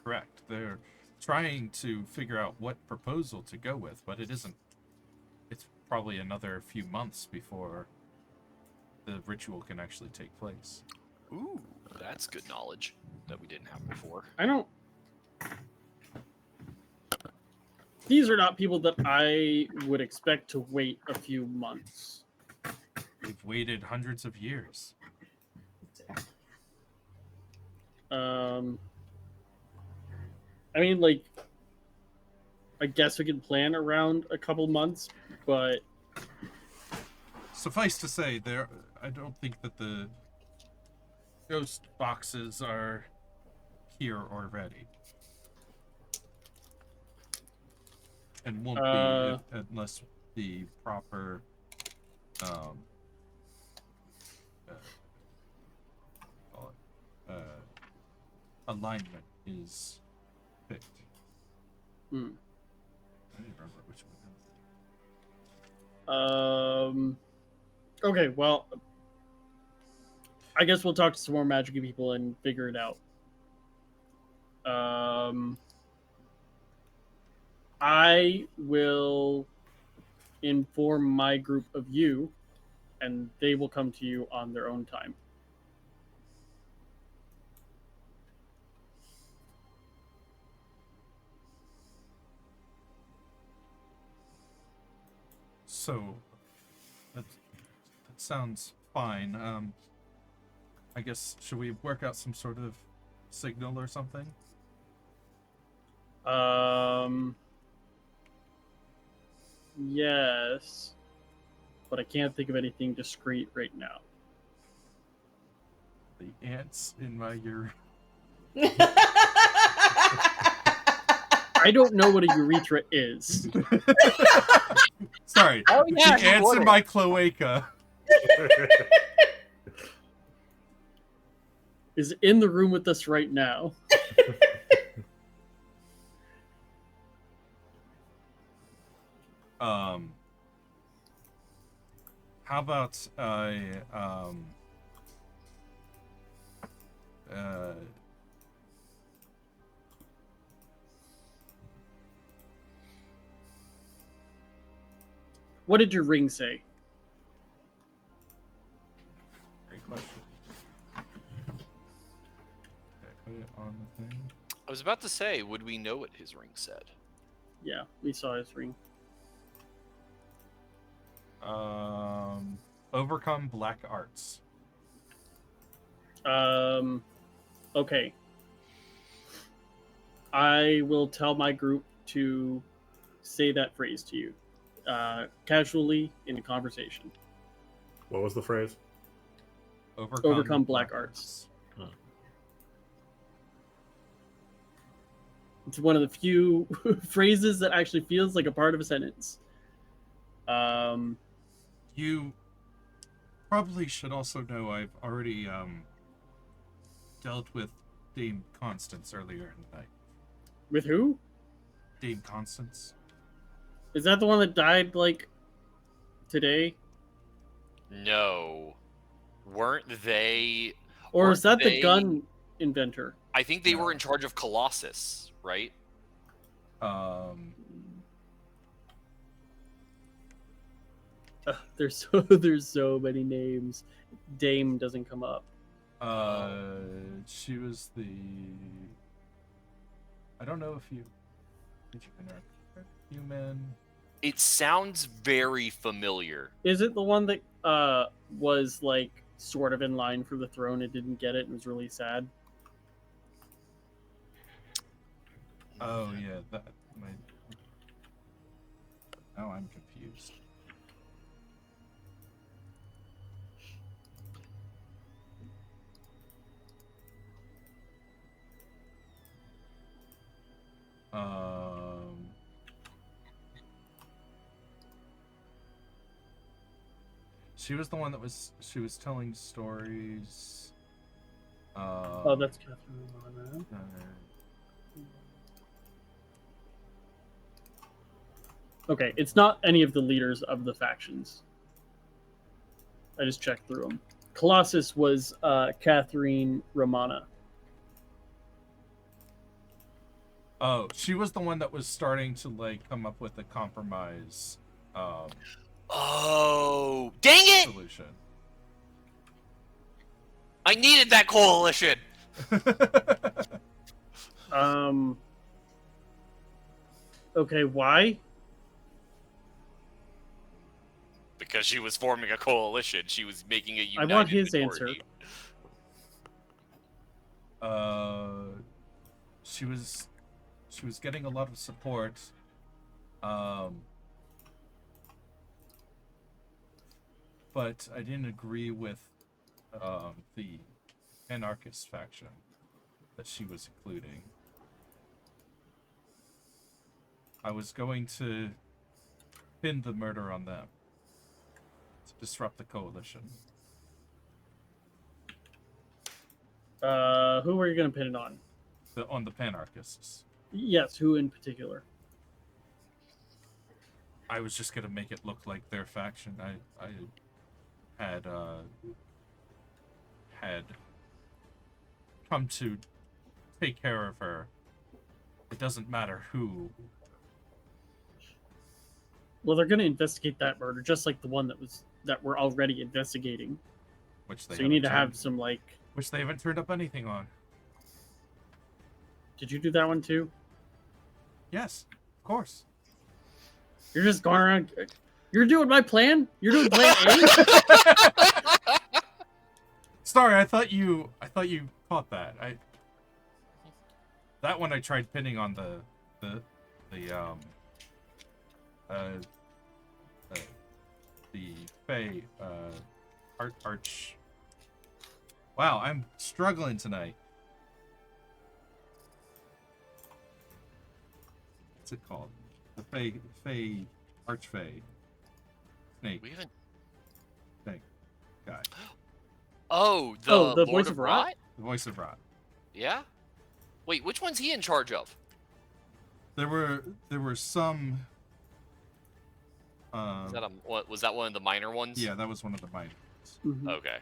C: Correct. They're trying to figure out what proposal to go with, but it isn't. It's probably another few months before the ritual can actually take place.
A: Ooh, that's good knowledge that we didn't have before.
D: I don't. These are not people that I would expect to wait a few months.
C: We've waited hundreds of years.
D: I mean, like, I guess we can plan around a couple months, but
C: Suffice to say, I don't think that the ghost boxes are here already, and won't be unless the proper um, call it, alignment is picked. I don't remember which one.
D: Okay, well, I guess we'll talk to some more magic people and figure it out. I will inform my group of you, and they will come to you on their own time.
C: So that sounds fine. I guess should we work out some sort of signal or something?
D: Yes, but I can't think of anything discreet right now.
C: The ants in my urine.
D: I don't know what a urethra is.
C: Sorry,
A: Oh, yeah,
C: the
A: you
C: ants in
A: would.
C: my cloaca.
D: Is in the room with us right now.
C: How about
D: What did your ring say?
C: great question. Okay, put it on the thing.
A: I was about to say, would we know what his ring said?
D: Yeah, we saw his ring.
C: Overcome black arts.
D: Okay. I will tell my group to say that phrase to you, casually in a conversation.
E: What was the phrase?
D: Overcome black arts.
E: Huh.
D: It's one of the few phrases that actually feels like a part of a sentence.
C: You probably should also know I've already dealt with Dame Constance earlier in the night.
D: With who?
C: Dame Constance?
D: Is that the one that died, like, today?
A: No. Weren't they...
D: Or is that
A: Weren't
D: the
A: they-
D: gun inventor?
A: I think they
C: No.
A: were in charge of Colossus, right?
D: There's so many names. Dame doesn't come up.
C: She was the... I don't know if you... Human...
A: It sounds very familiar.
D: Is it the one that was like sort of in line for the throne and didn't get it and was really sad?
C: Oh, yeah, that might... Now I'm confused. She was the one that she was telling stories.
D: Oh, that's Catherine Romano. Okay, it's not any of the leaders of the factions. I just checked through them. Colossus was Catherine Romana.
C: Oh, she was the one that was starting to like come up with a compromise
A: Oh, dang it!
C: solution.
A: I needed that coalition.
D: Okay, why?
A: Because she was forming a coalition. She was making a united
D: I want his
A: minority.
D: answer.
C: She she was getting a lot of support. But I didn't agree with the anarchist faction that she was including. I was going to pin the murder on them to disrupt the coalition.
D: Who were you going to pin it on?
C: On the panarchists.
D: Yes, who in particular?
C: I was just gonna make it look like their faction. I had come to take care of her. It doesn't matter who.
D: Well, they're going to investigate that murder, just like the one that we're already investigating.
C: Which they
D: So you need to
C: haven't
D: have
C: turned-
D: some like.
C: which they haven't turned up anything on.
D: Did you do that one too?
C: Yes, of course.
D: You're just going around. You're doing my plan. You're doing plan A.
C: Sorry, I thought you caught that. That one I tried pinning on the Fey Arch. Wow, I'm struggling tonight. What's it called? The Fey Archfey Snake
A: We haven't.
C: guy.
A: Oh, the,
D: Oh, the
A: Lord
D: voice
A: of
D: of Rot?
A: Rot?
C: The voice of Rot.
A: Yeah. Wait, which one's he in charge of?
C: There were some.
A: Is that was that one of the minor ones?
C: Yeah, that was one of the minor ones.
D: Mhm.
A: Okay.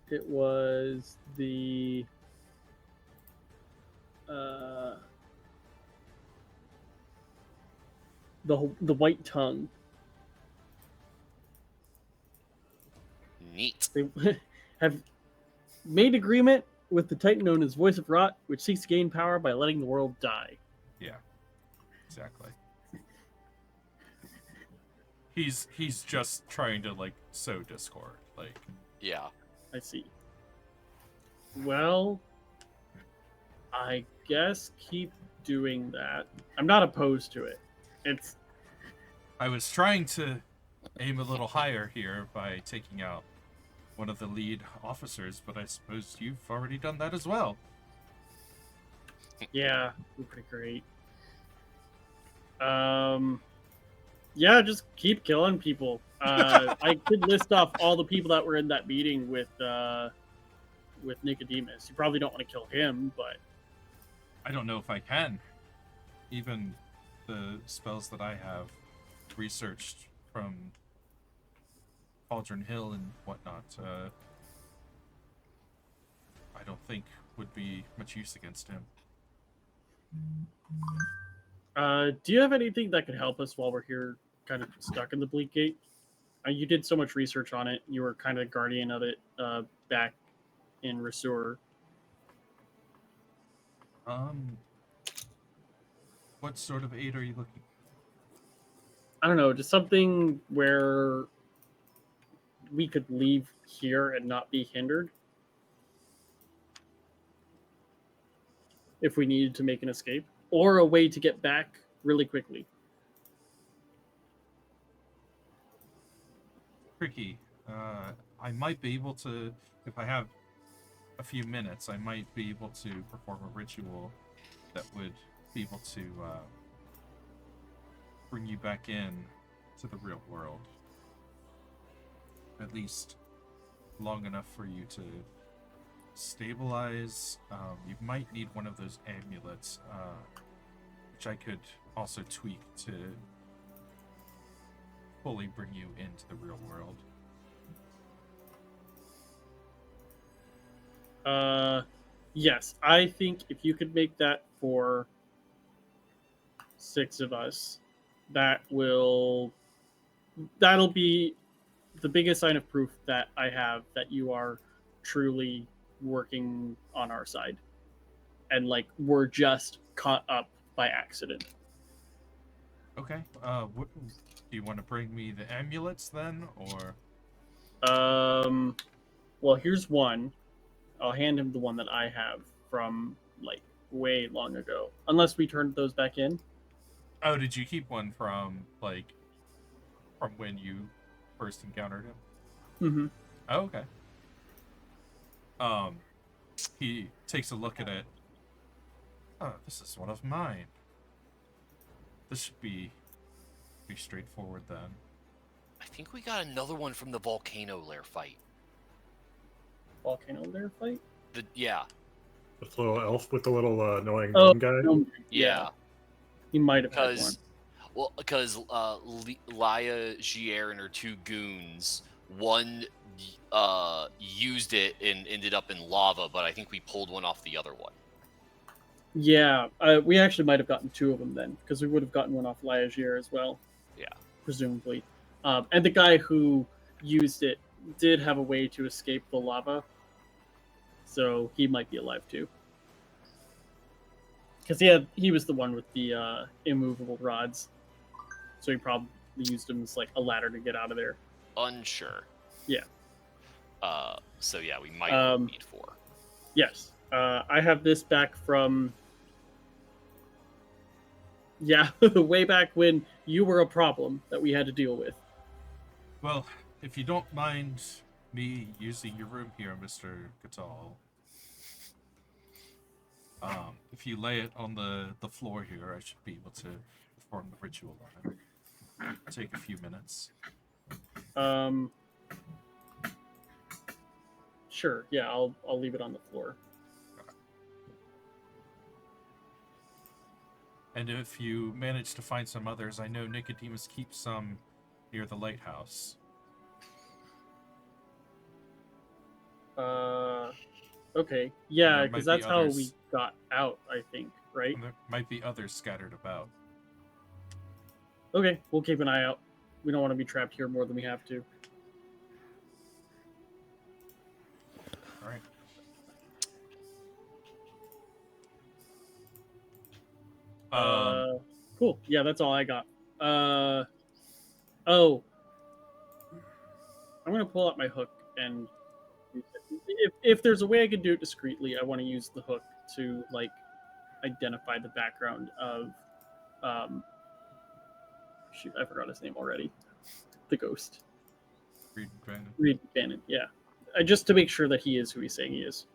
D: It was the the white tongue.
A: Neat.
D: They have made agreement with the Titan known as Voice of Rot, which seeks to gain power by letting the world die.
C: Yeah, exactly. He's just trying to like sow discord. Like,
A: Yeah.
D: I see. Well, I guess keep doing that. I'm not opposed to it. It's
C: I was trying to aim a little higher here by taking out one of the lead officers, but I suppose you've already done that as well.
D: yeah, pretty great. Yeah, just keep killing people. I could list off all the people that were in that meeting with Nicodemus. You probably don't want to kill him, but
C: I don't know if I can. Even the spells that I have researched from Cauldron Hill and whatnot, I don't think would be much use against him.
D: do you have anything that could help us while we're here, kind of stuck in the Bleak Gate? You did so much research on it. You were kind of guardian of it back in Resur.
C: What sort of aid are you looking?
D: I don't know, just something where we could leave here and not be hindered if we needed to make an escape, or a way to get back really quickly.
C: Tricky. I might be able to, if I have a few minutes, I might be able to perform a ritual that would be able to bring you back in to the real world. At least long enough for you to stabilize. You might need one of those amulets, which I could also tweak to fully bring you into the real world.
D: Yes, I think if you could make that for 6 of us, that'll be the biggest sign of proof that I have that you are truly working on our side, and like we're just caught up by accident.
C: Okay. What, do you want to bring me the amulets then, or?
D: Well, here's one. I'll hand him the one that I have from like way long ago. Unless we turned those back in.
C: Oh, did you keep one from when you first encountered him?
D: Mm-hmm.
C: Oh, okay. He takes a look at it. Oh, this is one of mine. This should be straightforward then.
A: I think we got another one from the volcano lair fight.
D: Volcano lair fight?
A: Yeah.
E: With the little elf with the little annoying
D: Oh,
E: gnome guy.
D: no,
A: Yeah.
D: He might have had one.
A: Because Laya, Gier, and her two goons, one used it and ended up in lava, but I think we pulled one off the other one.
D: Yeah, we actually might have gotten two of them then, because we would have gotten one off Liagier as well.
A: Yeah.
D: Presumably. And the guy who used it did have a way to escape the lava, so he might be alive too. Because he was the one with the immovable rods, so he probably used them as like a ladder to get out of there.
A: Unsure.
D: Yeah.
A: So yeah, we might need 4.
D: Yes. I have this back from way back when you were a problem that we had to deal with.
C: Well, if you don't mind me using your room here, Mr. Catal, if you lay it on the floor here, I should be able to perform the ritual on it. Take a few minutes.
D: Sure. Yeah, I'll leave it on the floor.
C: And if you manage to find some others, I know Nicodemus keeps some near the lighthouse.
D: Okay. Yeah,
C: There might
D: because
C: be
D: that's how
C: others.
D: we got out, I think, right?
C: And there might be others scattered about.
D: Okay, we'll keep an eye out. We don't want to be trapped here more than we have to.
C: All right.
D: Cool. Yeah, that's all I got. I'm gonna pull out my hook, and if there's a way I can do it discreetly, I want to use the hook to like identify the background of shoot, I forgot his name already. The ghost. Reed Bannon. Yeah, just to make sure that he is who he's saying he is.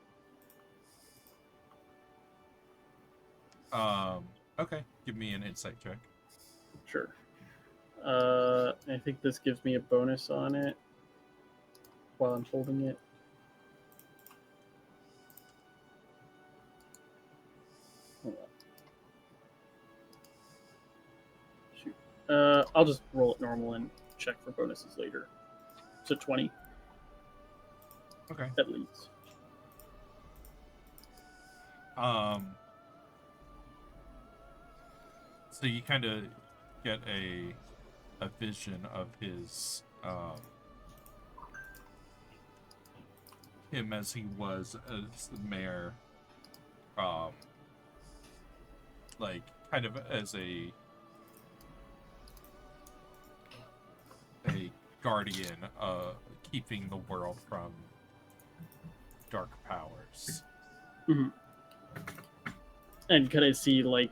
C: Okay. Give me an insight check.
D: Sure. I think this gives me a bonus on it while I'm holding it. Hold on. Shoot. I'll just roll it normal and check for bonuses later. So 20.
C: Okay.
D: At least.
C: So you kind of get a vision of his him as he was as the mayor, like kind of as a guardian, keeping the world from dark powers.
D: Mm-hmm. And could I see like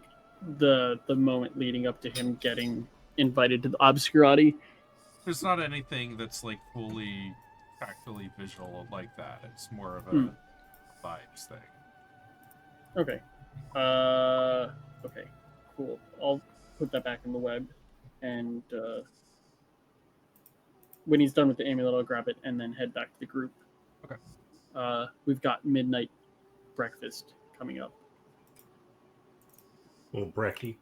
D: the moment leading up to him getting invited to the Obscurati?
C: There's not anything that's like fully tactily visual like that. It's more of a vibes thing.
D: Okay. Okay. Cool. I'll put that back in the web, and when he's done with the amulet, I'll grab it and then head back to the group.
C: Okay.
D: We've got midnight breakfast coming up.
E: Little brekkie.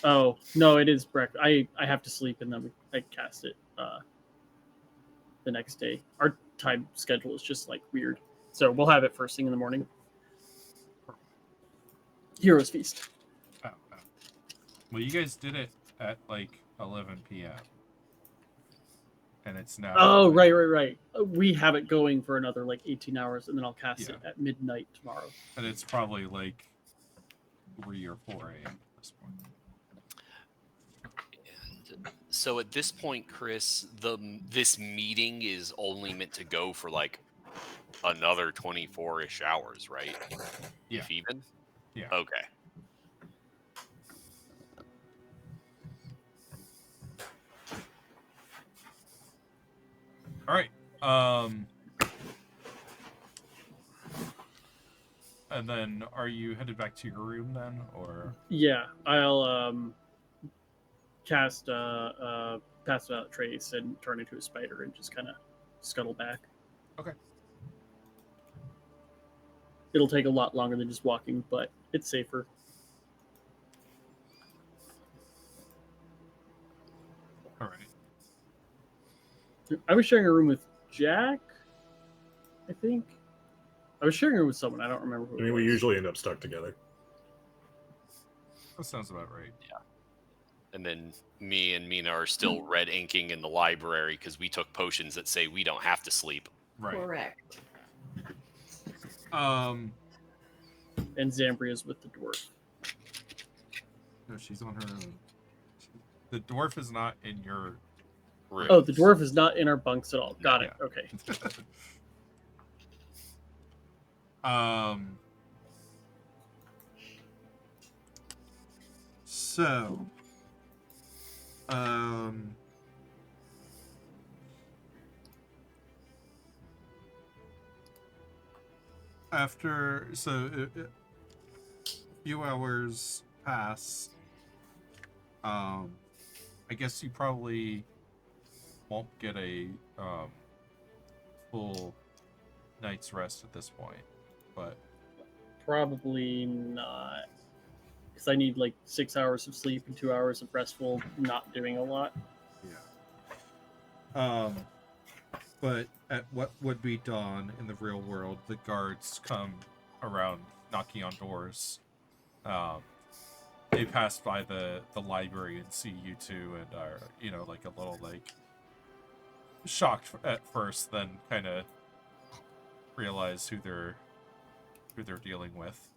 D: Oh no, it is breakfast. I have to sleep and then I cast it the next day. Our time schedule is just like weird, so we'll have it first thing in the morning. Heroes Feast.
C: Oh. Well, you guys did it at like 11 p.m. And it's now.
D: Oh, right. We have it going for another like 18 hours, and then I'll cast it
C: Yeah.
D: at midnight tomorrow.
C: And it's probably like 3 or 4 a.m. at this point.
A: And So at this point, Chris, this meeting is only meant to go for like another 24-ish hours, right?
C: Yeah.
A: If even?
C: Yeah.
A: Okay.
C: All right. And then are you headed back to your room then, or?
D: Yeah, I'll cast pass without trace and turn into a spider and just kind of scuttle back.
C: Okay.
D: It'll take a lot longer than just walking, but it's safer.
C: All right.
D: I was sharing a room with Jack, I think. I was sharing it with someone. I don't remember who.
E: I mean, we usually end up stuck together.
C: That sounds about right.
A: And then me and Mina are still red inking in the library because we took potions that say we don't have to sleep.
C: Right.
B: Correct.
C: Um.
D: And Zambria's with the dwarf.
C: No, she's on her own. The dwarf is not in your
A: Room.
D: Oh, the dwarf is not in our bunks at all. Got it.
C: Yeah.
D: Okay.
C: So, after a few hours pass, I guess you probably won't get a full night's rest at this point, but
D: Probably not. Because I need like 6 hours of sleep and 2 hours of restful, not doing a lot.
C: yeah. But at what would be dawn in the real world, the guards come around knocking on doors. They pass by the library and see you two and are, like a little like shocked at first, then kind of realize who they're dealing with.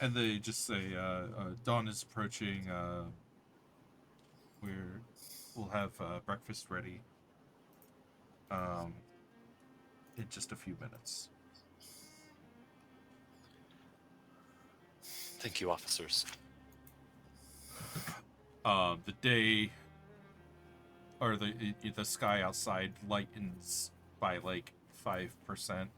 C: And they just say, dawn is approaching. We'll have breakfast ready. In just a few minutes.
A: Thank you, officers.
C: The day, or the sky outside lightens by like 5%.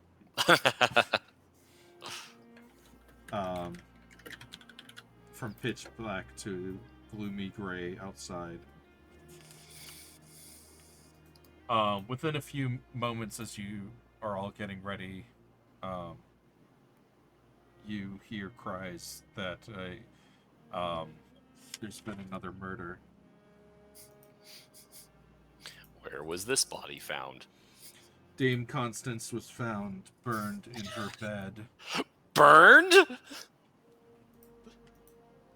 C: From pitch black to gloomy gray outside. Within a few moments, as you are all getting ready, you hear cries that there's been another murder.
A: Where was this body found?
C: Dame Constance was found burned in her bed.
A: Burned?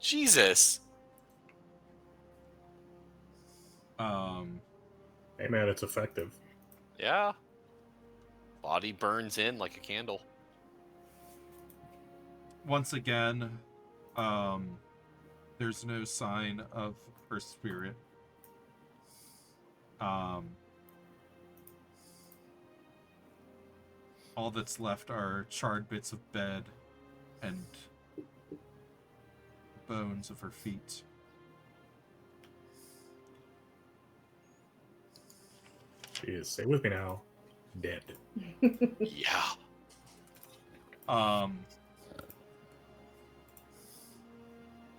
A: Jesus.
E: Hey man, it's effective.
A: Yeah. Body burns in like a candle.
C: Once again, there's no sign of her spirit. All that's left are charred bits of bed and bones of her feet.
E: Jeez, stay with me now. Dead.
A: Yeah.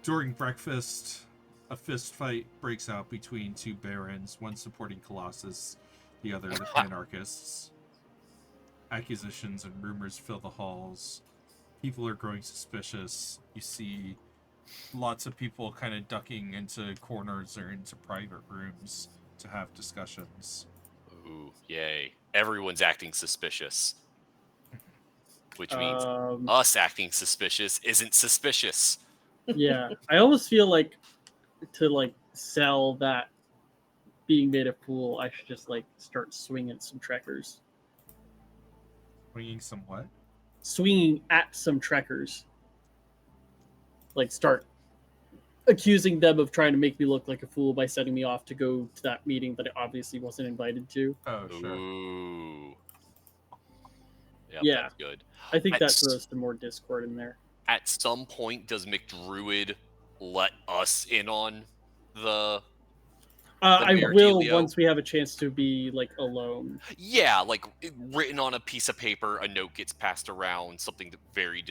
C: During breakfast, a fist fight breaks out between two barons, one supporting Colossus, the other the Panarchists. Accusations and rumors fill the halls. People are growing suspicious. You see lots of people kind of ducking into corners or into private rooms to have discussions.
A: Ooh, yay. Everyone's acting suspicious. Which means
D: Um,
A: us acting suspicious isn't suspicious.
D: yeah, I almost feel like to sell that being made a fool, I should just start swinging some trekkers.
C: Bringing some what?
D: swinging at some trekkers. Like, start accusing them of trying to make me look like a fool by setting me off to go to that meeting that I obviously wasn't invited to.
C: Oh, sure.
A: Ooh. Yep,
D: Yeah.
A: that's good.
D: I think that
A: That's-
D: throws some more discord in there.
A: At some point, does McDruid let us in on the...
D: I
A: Mayor
D: will
A: Delio?
D: once we have a chance to be, like, alone.
A: Yeah, like written on a piece of paper, a note gets passed around, something very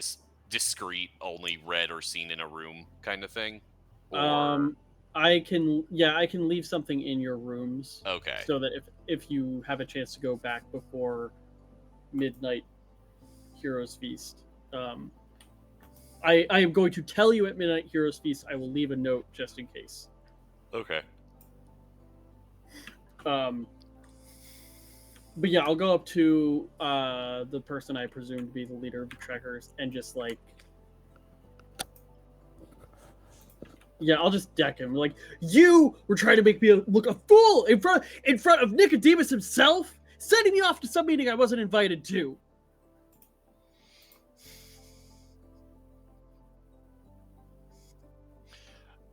A: discreet, only read or seen in a room kind of thing? Or...
D: I can leave something in your rooms.
A: Okay.
D: So that if you have a chance to go back before midnight Heroes Feast, I am going to tell you at midnight Heroes Feast. I will leave a note just in case.
A: Okay.
D: But yeah, I'll go up to the person I presume to be the leader of the trekkers and just like, yeah, I'll just deck him. Like, you were trying to make me look a fool in front of Nicodemus himself, sending me off to some meeting I wasn't invited to.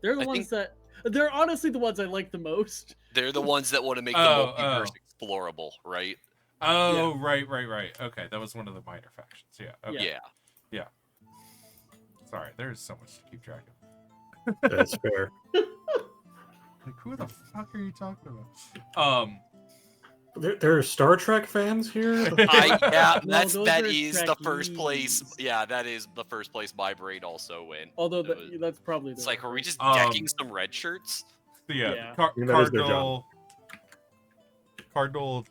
D: They're honestly the ones I like the most.
A: They're the ones that want to make the multiverse explorable, right?
C: Oh, yeah. Right. Okay, that was one of the minor factions. Yeah. Okay.
A: Yeah.
C: Sorry, there's so much to keep track of.
E: That's fair.
C: Like, who the fuck are you talking about?
E: There are Star Trek fans here.
A: That is the first place. Yeah, that is the first place my brain also went.
D: Although that's probably.
A: It's like, are we just decking some red shirts?
C: Yeah. Cardinal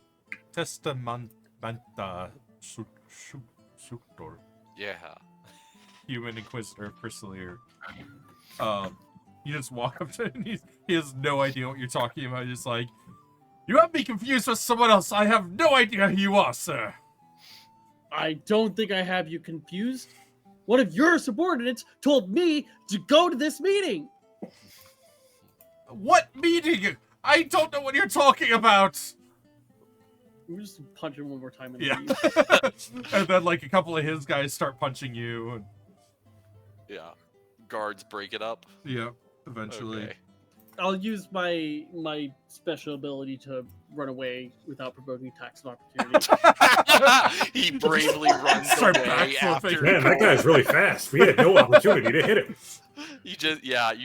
C: Testamenta Suctor.
A: Yeah.
C: Human Inquisitor Priscillier. You just walk up to him and he has no idea what you're talking about. Just like, you have me confused with someone else. I have no idea who you are, sir.
D: I don't think I have you confused. One of your subordinates told me to go to this meeting.
C: What meeting? I don't know what you're talking about.
D: We just punch him one more time.
C: And then like a couple of his guys start punching you.
A: Yeah. Guards break it up.
C: Yeah, eventually.
A: Okay.
D: I'll use my special ability to run away without provoking attacks of opportunity.
A: He bravely runs away after.
E: Man, that guy's really fast. We had no opportunity to hit him.
A: You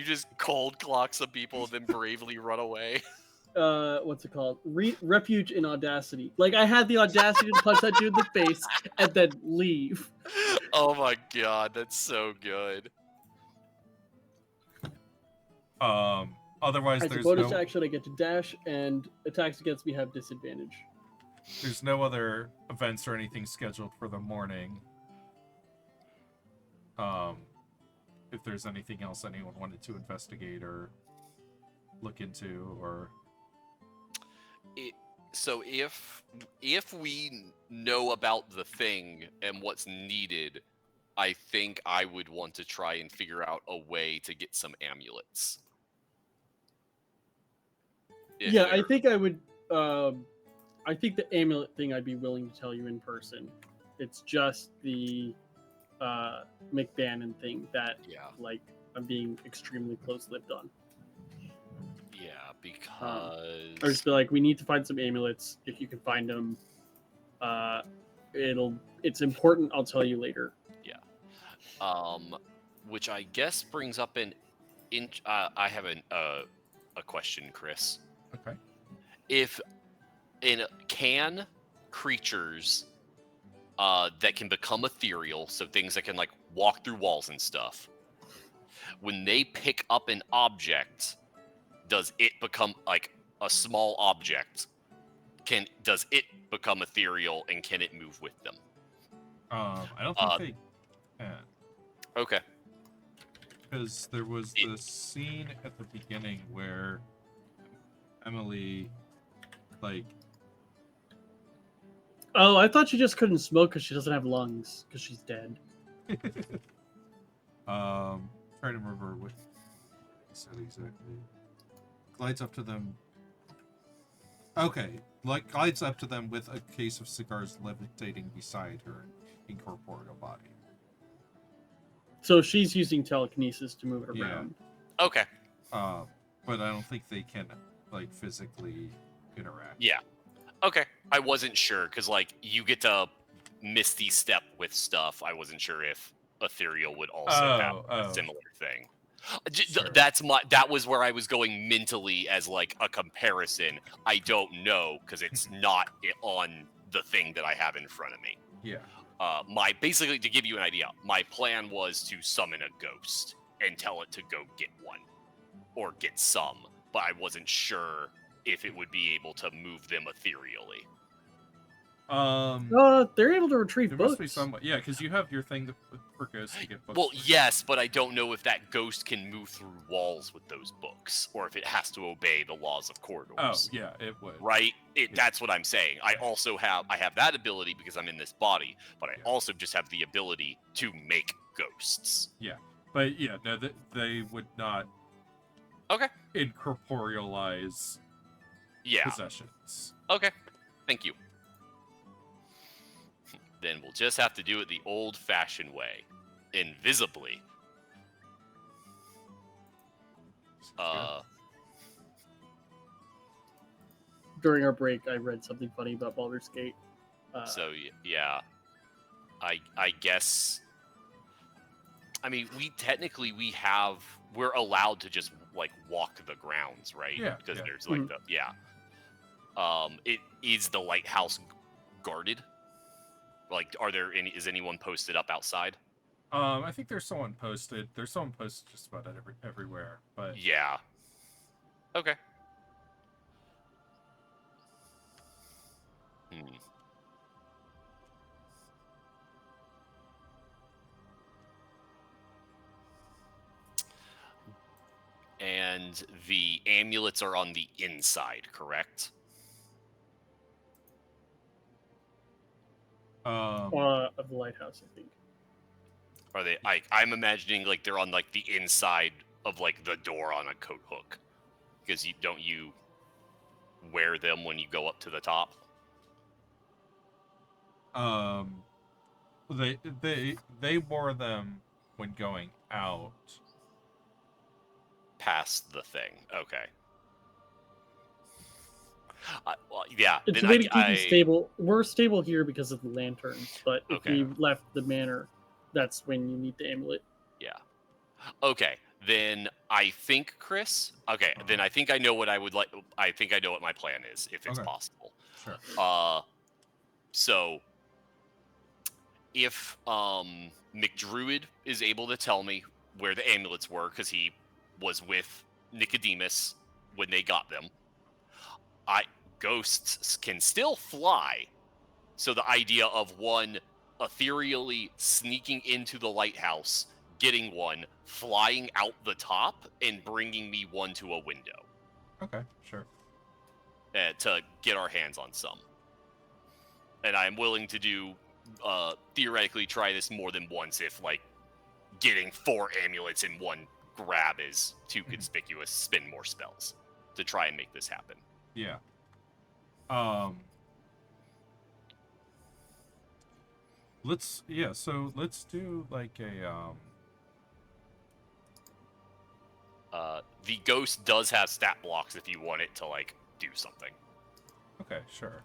A: just cold clock some people and then bravely run away.
D: What's it called? Refuge in audacity. Like, I had the audacity to punch that dude in the face and then leave.
A: Oh my god, that's so good.
C: Otherwise,
D: as
C: there's
D: a bonus
C: no
D: action, I get to dash, and attacks against me have disadvantage.
C: There's no other events or anything scheduled for the morning. If there's anything else anyone wanted to investigate or look into, or
A: so if we know about the thing and what's needed, I think I would want to try and figure out a way to get some amulets.
D: Yeah, I think I would. I think the amulet thing I'd be willing to tell you in person. It's just the McBannon thing that, like, I'm being extremely close-lipped on.
A: Yeah, because
D: I just be like, we need to find some amulets. If you can find them, it's important. I'll tell you later.
A: Yeah. Which I guess brings up I have a question, Chris.
C: Okay.
A: Can creatures that can become ethereal, so things that can like walk through walls and stuff, when they pick up an object, does it become like a small object? Does it become ethereal and can it move with them?
C: I don't think they can.
A: Okay.
C: Because there was the scene at the beginning where Emily, like...
D: Oh, I thought she just couldn't smoke because she doesn't have lungs, because she's dead.
C: Trying to remember what he said exactly. Glides up to them. Okay, glides up to them with a case of cigars levitating beside her. incorporeal body.
D: So she's using telekinesis to move it
C: Yeah.
D: around.
A: Okay.
C: But I don't think they can like physically interact.
A: Yeah. Okay. I wasn't sure because like you get to misty step with stuff. I wasn't sure if ethereal would also have a similar thing.
C: Sure.
A: That was where I was going mentally as like a comparison. I don't know because it's not on the thing that I have in front of me.
C: Yeah.
A: Basically to give you an idea, my plan was to summon a ghost and tell it to go get one or get some, but I wasn't sure if it would be able to move them ethereally.
D: They're able to retrieve
C: There
D: books.
C: must be some. Yeah, because you have your thing for ghosts to get books.
A: Well, yes, but I don't know if that ghost can move through walls with those books, or if it has to obey the laws of corridors.
C: Oh, yeah, it would.
A: Right? That's what I'm saying. I have that ability because I'm in this body, but I also just have the ability to make ghosts.
C: Yeah, but yeah, no, they would not.
A: Okay.
C: Incorporealize.
A: Yeah.
C: Possessions.
A: Okay. Thank you. Then we'll just have to do it the old-fashioned way, invisibly.
D: During our break, I read something funny about Baldur's Gate.
A: So yeah, I guess. I mean, we're allowed to just like walk the grounds, right?
C: Yeah.
A: Because there's like it is the lighthouse guarded. Like, is anyone posted up outside?
C: I think there's someone posted. There's someone posted just about everywhere, but
A: yeah. Okay. And the amulets are on the inside, correct?
D: Of the lighthouse, I think.
A: Are they? I'm imagining like they're on like the inside of like the door on a coat hook, because you wear them when you go up to the top.
C: They wore them when going out.
A: Past the thing, okay. Well, yeah.
D: It's a way to keep you stable. We're stable here because of the lanterns, but if we left the manor, that's when you need the amulet.
A: Yeah. Okay. Then I think, Chris. Okay. Then I think I know what I would like. I think I know what my plan is, if it's possible.
C: Sure.
A: So if McDruid is able to tell me where the amulets were, because he was with Nicodemus when they got them. Ghosts can still fly. So the idea of one ethereally sneaking into the lighthouse, getting one, flying out the top, and bringing me one to a window.
C: Okay, sure.
A: To get our hands on some. And I'm willing to do, theoretically try this more than once if, like, getting 4 amulets in one grab is too conspicuous, spend more spells to try and make this happen.
C: Yeah. Let's do like a
A: the ghost does have stat blocks if you want it to like do something.
C: Okay, sure.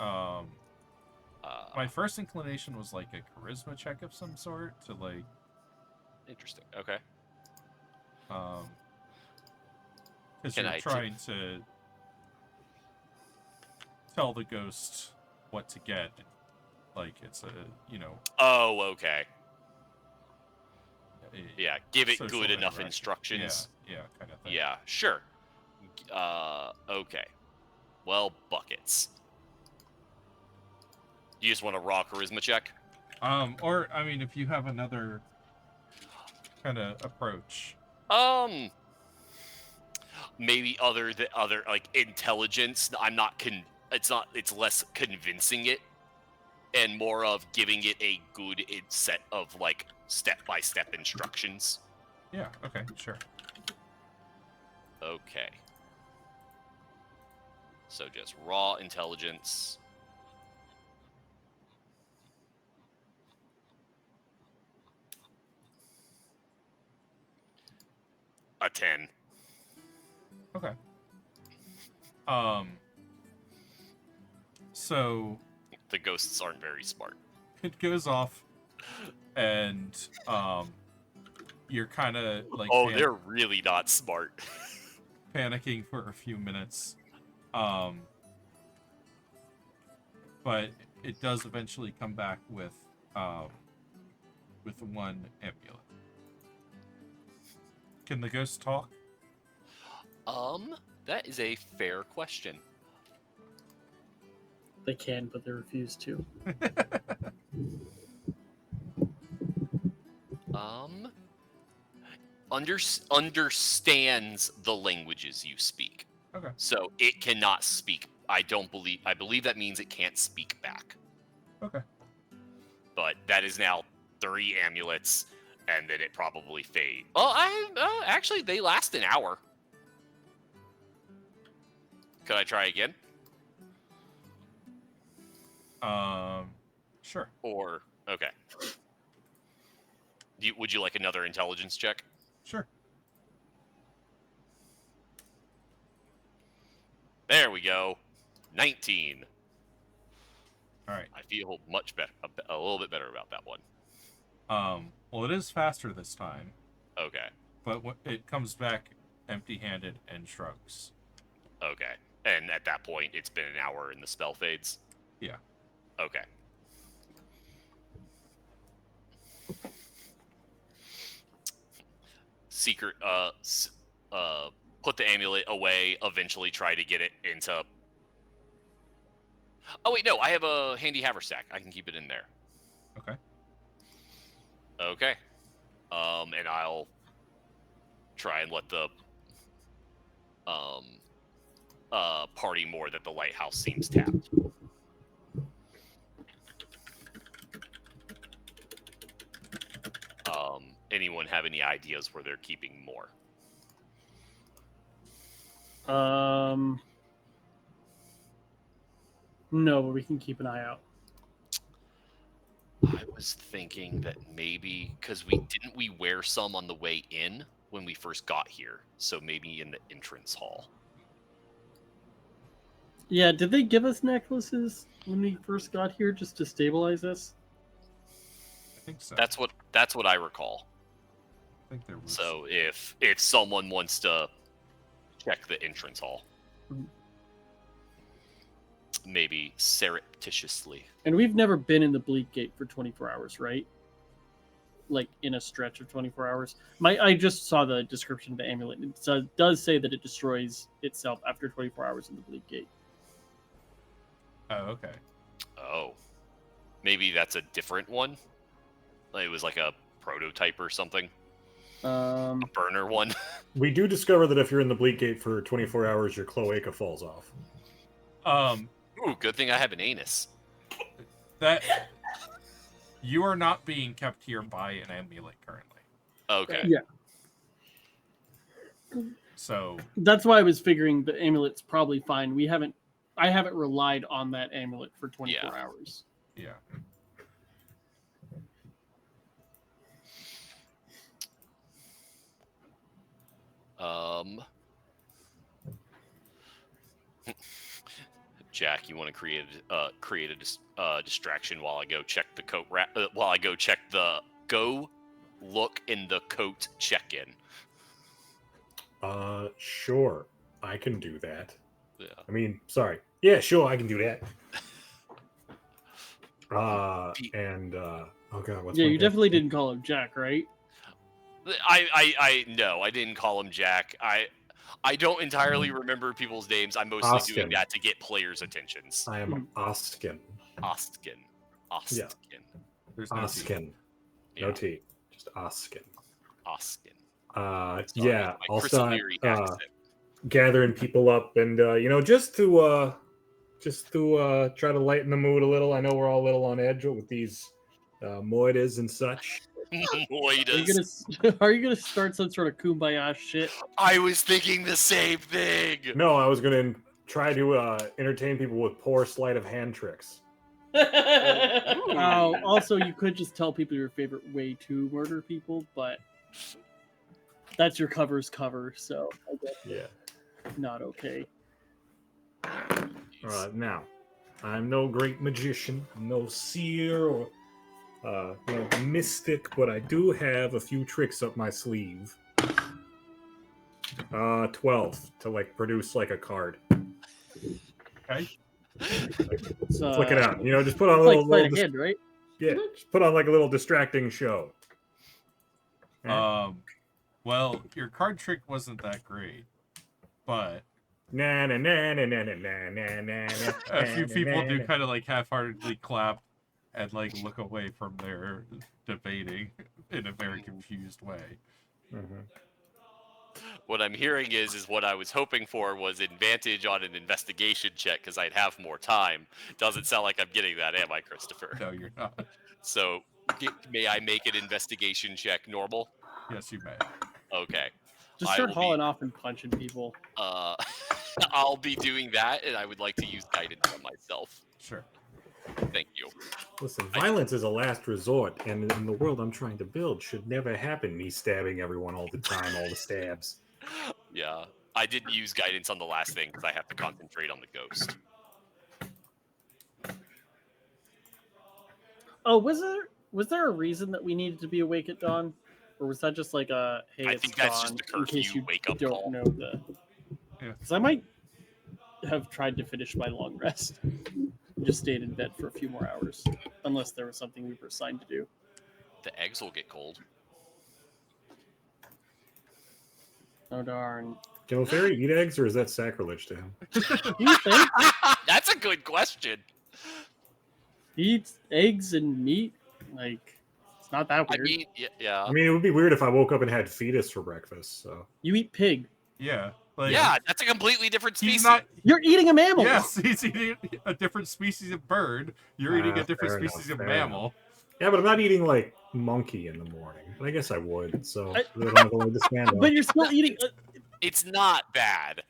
C: My first inclination was like a charisma check of some sort to like.
A: Interesting. Okay.
C: Because you're trying to tell the ghost what to get. Like, it's a,
A: Oh, okay. Yeah, give it good enough instructions.
C: Yeah, kind of thing.
A: Yeah, sure. Okay. Well, buckets. You just want a raw charisma check?
C: Or, I mean, if you have another kind of approach.
A: Maybe other like intelligence. It's less convincing it and more of giving it a good set of like step-by-step instructions.
C: Yeah, okay, sure.
A: Okay. So just raw intelligence. a 10.
C: Okay. So
A: The ghosts aren't very smart.
C: it goes off, and you're kind of like
A: Oh, they're really not smart.
C: panicking for a few minutes, but it does eventually come back with one amulet. Can the ghost talk?
A: That is a fair question.
D: They can, but they refuse to.
A: Understands the languages you speak.
C: Okay.
A: So it cannot speak. I believe that means it can't speak back.
C: Okay.
A: But that is now 3 amulets, and then it probably fade. Well, actually, they last an hour. Could I try again?
C: Sure.
A: Or okay. Would you like another intelligence check?
C: Sure.
A: There we go. 19.
C: All right.
A: I feel much better, a little bit better about that one.
C: Well, it is faster this time,
A: Okay.
C: but it comes back empty-handed and shrugs.
A: Okay. And at that point, it's been an hour and the spell fades?
C: Yeah.
A: Okay. Secret, put the amulet away, eventually try to get it into... Oh, wait, no, I have a handy haversack. I can keep it in there.
C: Okay.
A: Okay. And I'll try and let the party more that the lighthouse seems tapped. Anyone have any ideas where they're keeping more?
D: No, but we can keep an eye out.
A: I was thinking that maybe because we wear some on the way in when we first got here, so maybe in the entrance hall.
D: Yeah, did they give us necklaces when we first got here just to stabilize us?
C: I think so.
A: That's what I recall.
C: I think there was.
A: So if someone wants to check the entrance hall, maybe surreptitiously.
D: And we've never been in the Bleak Gate for 24 hours, right? Like in a stretch of 24 hours. I just saw the description of the amulet. It does say that it destroys itself after 24 hours in the Bleak Gate.
C: Oh, okay.
A: Oh, maybe that's a different one. It was like a prototype or something. A burner one.
E: We do discover that if you're in the Bleak Gate for 24 hours, your cloaca falls off.
A: Ooh, good thing I have an anus.
C: That you are not being kept here by an amulet currently.
A: Okay.
D: Yeah.
C: So
D: That's why I was figuring the amulet's probably fine. I haven't relied on that amulet for 24 hours.
C: yeah.
A: Jack, you want to create a distraction while I go check the coat while I go check the look in the coat check-in.
E: Sure. I can do that.
A: Yeah.
E: I mean, sorry. Yeah, sure, I can do that. Oh god, what's
D: Yeah,
E: my
D: you
E: name?
D: definitely didn't call him Jack, right?
A: No, I didn't call him Jack. I don't entirely remember people's names. I'm mostly doing
E: Oskin.
A: that to get players' attentions.
E: I am Oskin.
A: Ostkin.
E: Yeah.
C: There's no T.
E: Oskin. No T. Just Oskin.
A: Oskin.
E: Yeah.
A: My
E: I'll
A: Chris
E: start
A: O'Leary accent.
E: gathering people up, and just to try to lighten the mood a little. I know we're all a little on edge with these moitas and such.
D: Are you gonna start some sort of kumbaya shit?
A: I was thinking the same thing.
E: No, I was gonna try to entertain people with poor sleight of hand tricks.
D: Also, you could just tell people your favorite way to murder people, but That's your cover's cover, so I guess
E: Yeah.
D: not okay.
E: All right, now, I'm no great magician, no seer or no mystic, but I do have a few tricks up my sleeve. 12 to like produce like a card.
C: Okay.
D: It's,
E: Flick it out. You know, just put on a
D: it's like
E: little,
D: sleight of hand, right?
E: yeah, just put on like a little distracting show.
C: Well, your card trick wasn't that great, but
E: Na na na na na na na na na.
C: a few people do kind of like half-heartedly clap and like look away from their debating in a very confused way.
E: Mm-hmm.
A: What I'm hearing is what I was hoping for was advantage on an investigation check because I'd have more time. Doesn't sound like I'm getting that, am I, Christopher?
C: No, you're not.
A: So, may I make an investigation check normal?
C: Yes, you may.
A: Okay.
D: Just
A: I
D: start
A: will
D: hauling
A: be,
D: off and punching people.
A: I'll be doing that, and I would like to use guidance on myself.
C: Sure.
A: Thank you.
E: Listen, violence is a last resort, and in the world I'm trying to build should never happen. Me stabbing everyone all the time, all the stabs.
A: Yeah. I didn't use guidance on the last thing because I have to concentrate on the ghost.
D: Oh, was there a reason that we needed to be awake at dawn, or was that just like a hey?
A: I
D: It's
A: think that's
D: dawn,
A: just a
D: in case
A: curfew
D: you
A: wake-up
D: don't
A: call.
D: know the.
C: Yeah.
D: Because I might have tried to finish my long rest, just stayed in bed for a few more hours, unless there was something we were assigned to do.
A: The eggs will get cold.
D: Oh darn!
E: Can a fairy eat eggs, or is that sacrilege to him?
D: You think
A: That's a good question.
D: he eats eggs and meat? Like it's not that
A: I
D: weird.
A: mean, yeah.
E: I mean, it would be weird if I woke up and had fetus for breakfast. So
D: You eat pig.
C: Yeah. Like,
A: Yeah, that's a completely different species.
C: He's not.
D: You're eating a mammal.
C: Yes, he's eating a different species of bird. You're eating a different
E: fair
C: species
E: enough,
C: of
E: fair
C: mammal.
E: yeah, but I'm not eating like monkey in the morning. But I guess I would. So
D: I-
E: I don't have to like to stand up.
D: But you're still eating.
A: It's not bad.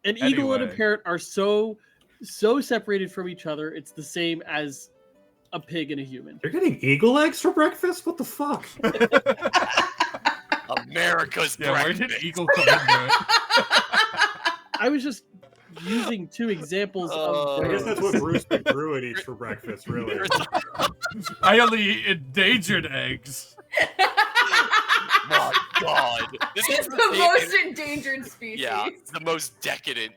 D: An eagle and a
C: Anyway.
D: parrot are so separated from each other. It's the same as a pig and a human.
E: You're getting eagle eggs for breakfast? What the fuck?
A: America's
C: Yeah, where
A: breakfast.
C: did eagle come into it?
D: I was just using two examples of.
E: I guess that's what Bruce McDruid eats for breakfast, really.
C: I only eat endangered eggs.
A: My God, this is
B: It's the most endangered species.
A: yeah, it's the most decadent.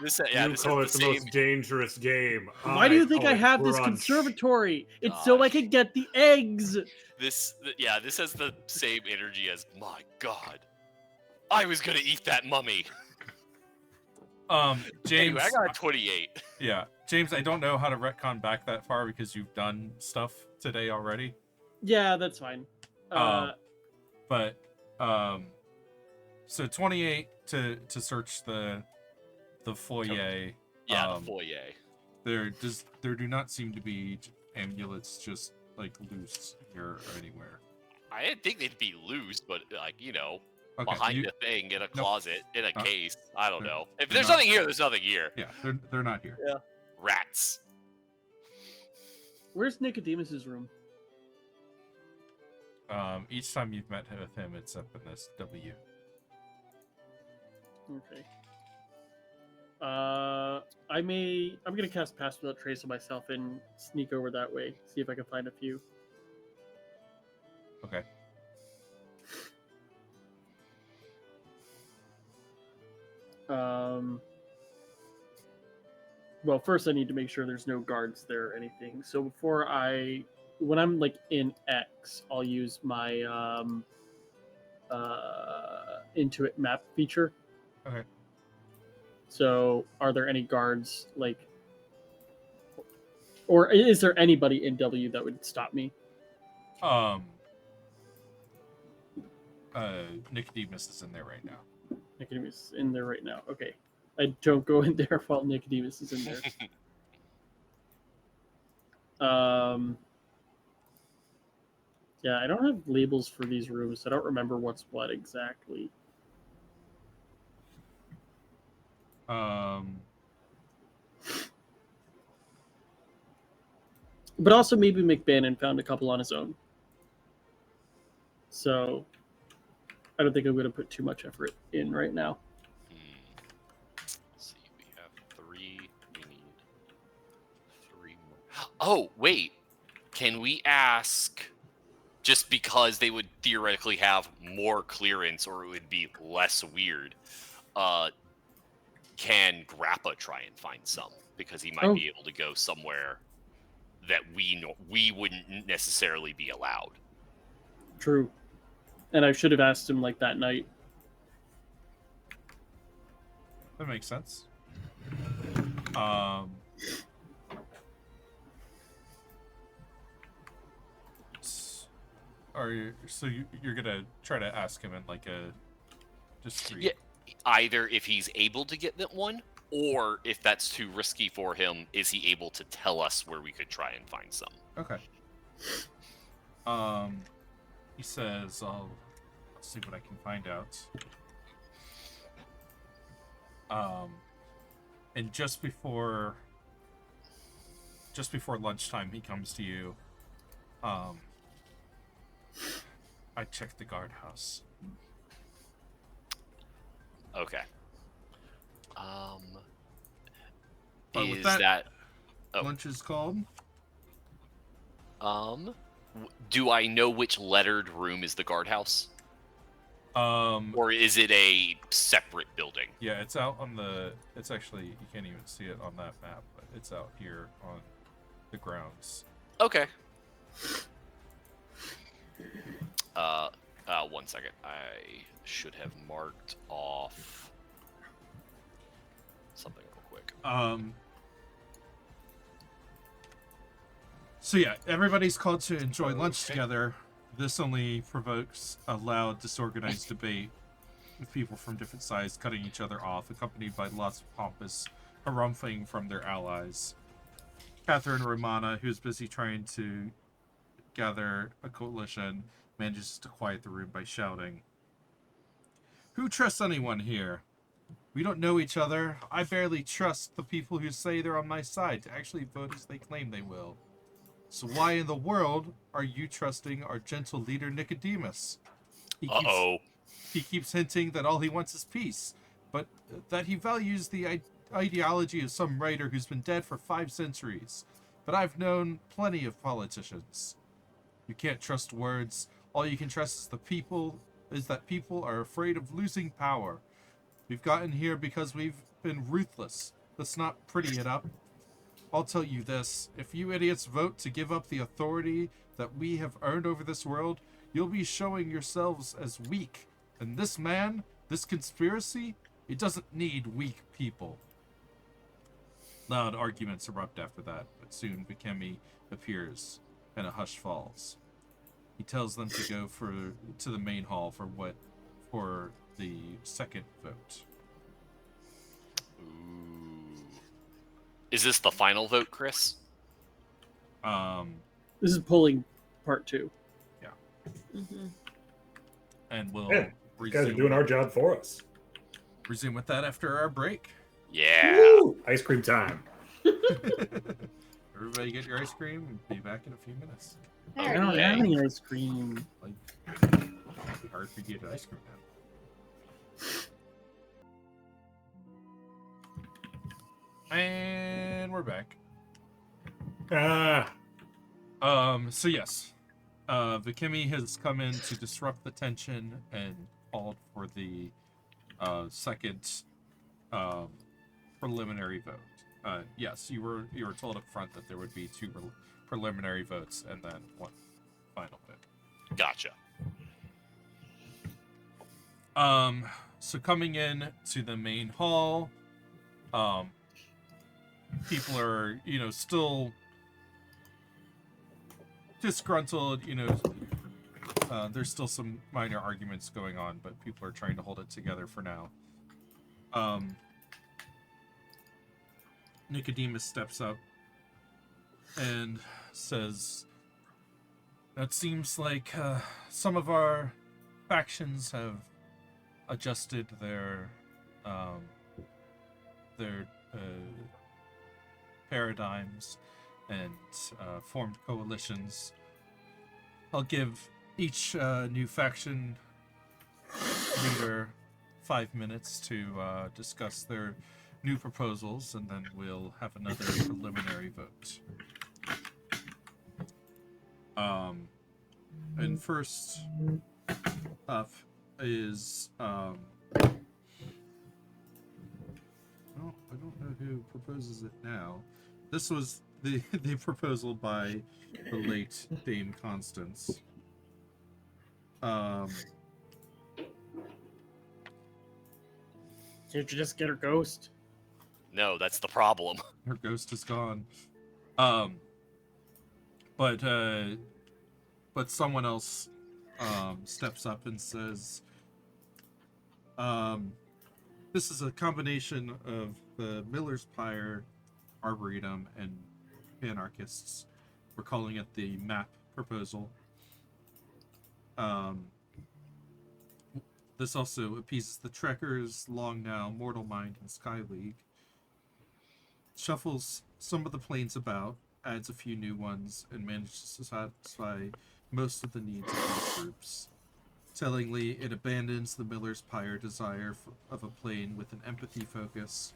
A: This yeah,
E: You
A: this
E: call it
A: is
E: the
A: the same.
E: most dangerous game.
D: Why do you think
E: call
D: I
E: it
D: have this
E: brunch.
D: conservatory? It's so I
A: Gosh.
D: could get the eggs.
A: This has the same energy as my God. I was gonna eat that mummy.
C: James.
A: Anyway, I got a 28.
C: Yeah, James. I don't know how to retcon back that far because you've done stuff today already.
D: Yeah, that's fine.
C: But so 28 to search the foyer.
A: Yeah, the foyer.
C: There do not seem to be amulets just like loose here or anywhere.
A: I didn't think they'd be loose, but like
C: Okay,
A: behind a thing in a closet in a case. I don't know. If
C: they're
A: there's
C: not-
A: nothing here, there's nothing here.
C: yeah, they're not here.
A: Rats.
D: Where's Nicodemus's room?
C: Each time you've met with him, it's up in this W.
D: Okay. I'm gonna cast Pass Without Trace on myself and sneak over that way. See if I can find a few.
C: Okay.
D: Well, first I need to make sure there's no guards there or anything. So when I'm like in X, I'll use my Intuit map feature.
C: Okay.
D: So, are there any guards like, or is there anybody in W that would stop me?
C: Nicodemus is in there right now.
D: Nicodemus is in there right now. Okay. I don't go in there while Nicodemus is in there. Yeah, I don't have labels for these rooms. So I don't remember what's what exactly. But also maybe McBannon found a couple on his own. So I don't think I'm going to put too much effort in right now.
A: Let's see, we have 3. We need 3 more. Oh, wait. Can we ask, just because they would theoretically have more clearance or it would be less weird, can Grappa try and find some? Because he might be able to go somewhere that we wouldn't necessarily be allowed.
D: True. And I should have asked him like that night.
C: That makes sense. You're gonna try to ask him in like a discreet.
A: Yeah, either if he's able to get that one, or if that's too risky for him, is he able to tell us where we could try and find some?
C: Okay. He says, "I'll see what I can find out." And just before lunchtime, he comes to you. I checked the guardhouse.
A: Okay.
C: With
A: Is
C: that,
A: that oh.
C: lunch is called?
A: Do I know which lettered room is the guardhouse?
C: Or
A: Or is it a separate building?
C: yeah, it's out on the. It's actually, you can't even see it on that map, but it's out here on the grounds.
A: Okay. 1 second. I should have marked off something real quick.
C: So yeah, everybody's called to enjoy lunch together. This only provokes a loud, disorganized debate with people from different sides cutting each other off, accompanied by lots of pompous harumphing from their allies. Catherine Romana, who's busy trying to gather a coalition, manages to quiet the room by shouting, "Who trusts anyone here? We don't know each other. I barely trust the people who say they're on my side to actually vote as they claim they will. So why in the world are you trusting our gentle leader Nicodemus? He keeps hinting that all he wants is peace, but that he values the ideology of some writer who's been dead for 5 centuries. But I've known plenty of politicians. You can't trust words. All you can trust is that people are afraid of losing power. We've gotten here because we've been ruthless. Let's not pretty it up. I'll tell you this, if you idiots vote to give up the authority that we have earned over this world, you'll be showing yourselves as weak. And this man, this conspiracy, it doesn't need weak people." Loud arguments erupt after that, but soon Bikemi appears, and a hush falls. He tells them to go to the main hall for the second vote.
A: Ooh. Is this the final vote, Chris?
D: This is polling part 2.
C: Yeah.
B: Mm-hmm.
C: And we'll
E: You guys are doing our job for us.
C: resume with that after our break.
A: Yeah.
E: Woo! Ice cream time.
C: Everybody get your ice cream and be back in a few minutes.
D: I don't have any ice cream.
C: It'll be hard for you to get ice cream now. And we're back. So yes, Vikimi has come in to disrupt the tension and called for the second preliminary vote. Yes, you were told up front that there would be 2 preliminary votes and then 1 final vote.
A: Gotcha.
C: So coming in to the main hall, people are, still disgruntled, there's still some minor arguments going on, but people are trying to hold it together for now. Nicodemus steps up and says, "It seems like some of our factions have adjusted their paradigms and formed coalitions. I'll give each new faction leader 5 minutes to discuss their new proposals, and then we'll have another preliminary vote. And first up is well, I don't know who proposes it now. This was the proposal by the late Dame Constance.
D: Can't you just get her ghost?
A: No, that's the problem.
C: Her ghost is gone. But someone else steps up and says, this is a combination of the Miller's Pyre, Arboretum, and Panarchists. We're calling it the MAP proposal. This also appeases the Trekkers, Long Now, Mortal Mind, and Sky League. Shuffles some of the planes about, adds a few new ones, and manages to satisfy most of the needs of these groups. Tellingly, it abandons the Miller's Pyre desire of a plane with an empathy focus,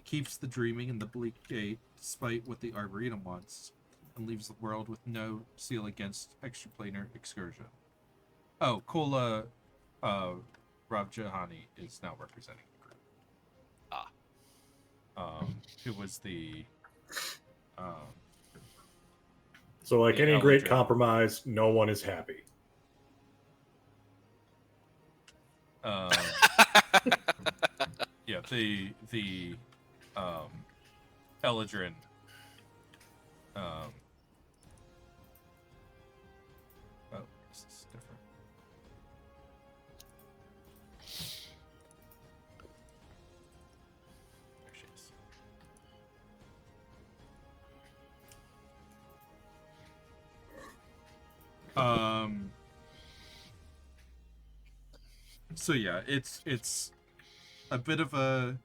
C: keeps the dreaming in the bleak gate despite what the Arboretum wants, and leaves the world with no seal against extraplanar excursion. Oh, Kola Ravjahani is now representing the group. Who was the
E: So, like
C: The
E: any great
C: Eldred.
E: compromise, no one is happy.
C: yeah, the Eldrin. Oh, this is different. There she is. So yeah, it's a bit of a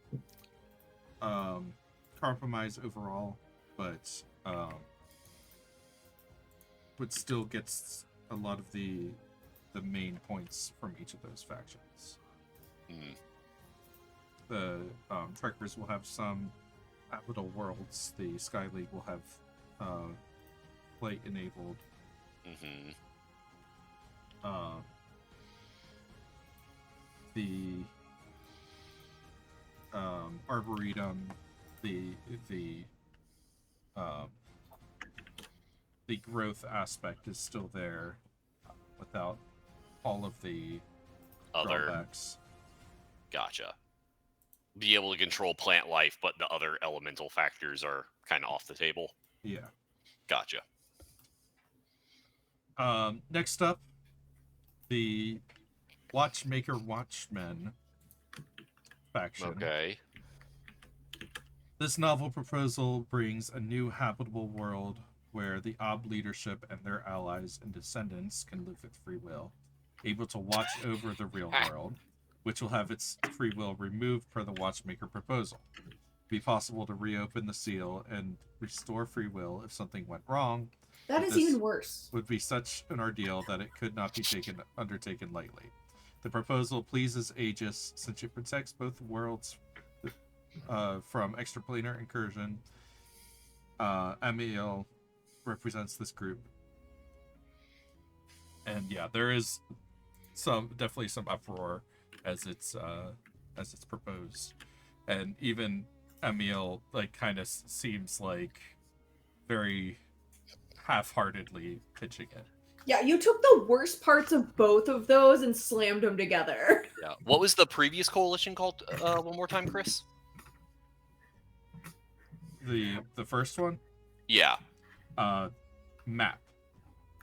C: compromise overall, but still gets a lot of the main points from each of those factions.
A: Mm.
C: The Trekkers will have some habitable worlds. The Sky League will have flight enabled.
A: Mm-hmm.
C: The Arboretum, the growth aspect is still there, without all of the
A: Other.
C: drawbacks.
A: Gotcha. Be able to control plant life, but the other elemental factors are kind of off the table.
C: Yeah.
A: Gotcha.
C: Next up, the Watchmaker Watchmen faction.
A: Okay.
C: This novel proposal brings a new habitable world where the Ob leadership and their allies and descendants can live with free will, able to watch over the real world, which will have its free will removed per the Watchmaker proposal. Be possible to reopen the seal and restore free will if something went wrong.
B: That
C: But
B: is
C: this
B: even worse.
C: would be such an ordeal that it could not be undertaken lightly. The proposal pleases Aegis since it protects both worlds from extraplanar incursion. Amiel represents this group, and yeah, there is definitely some uproar as it's proposed, and even Amiel kind of seems like very half-heartedly pitching it.
B: Yeah, you took the worst parts of both of those and slammed them together.
A: Yeah. What was the previous coalition called? One more time, Chris.
C: The first one,
A: Yeah.
C: MAP,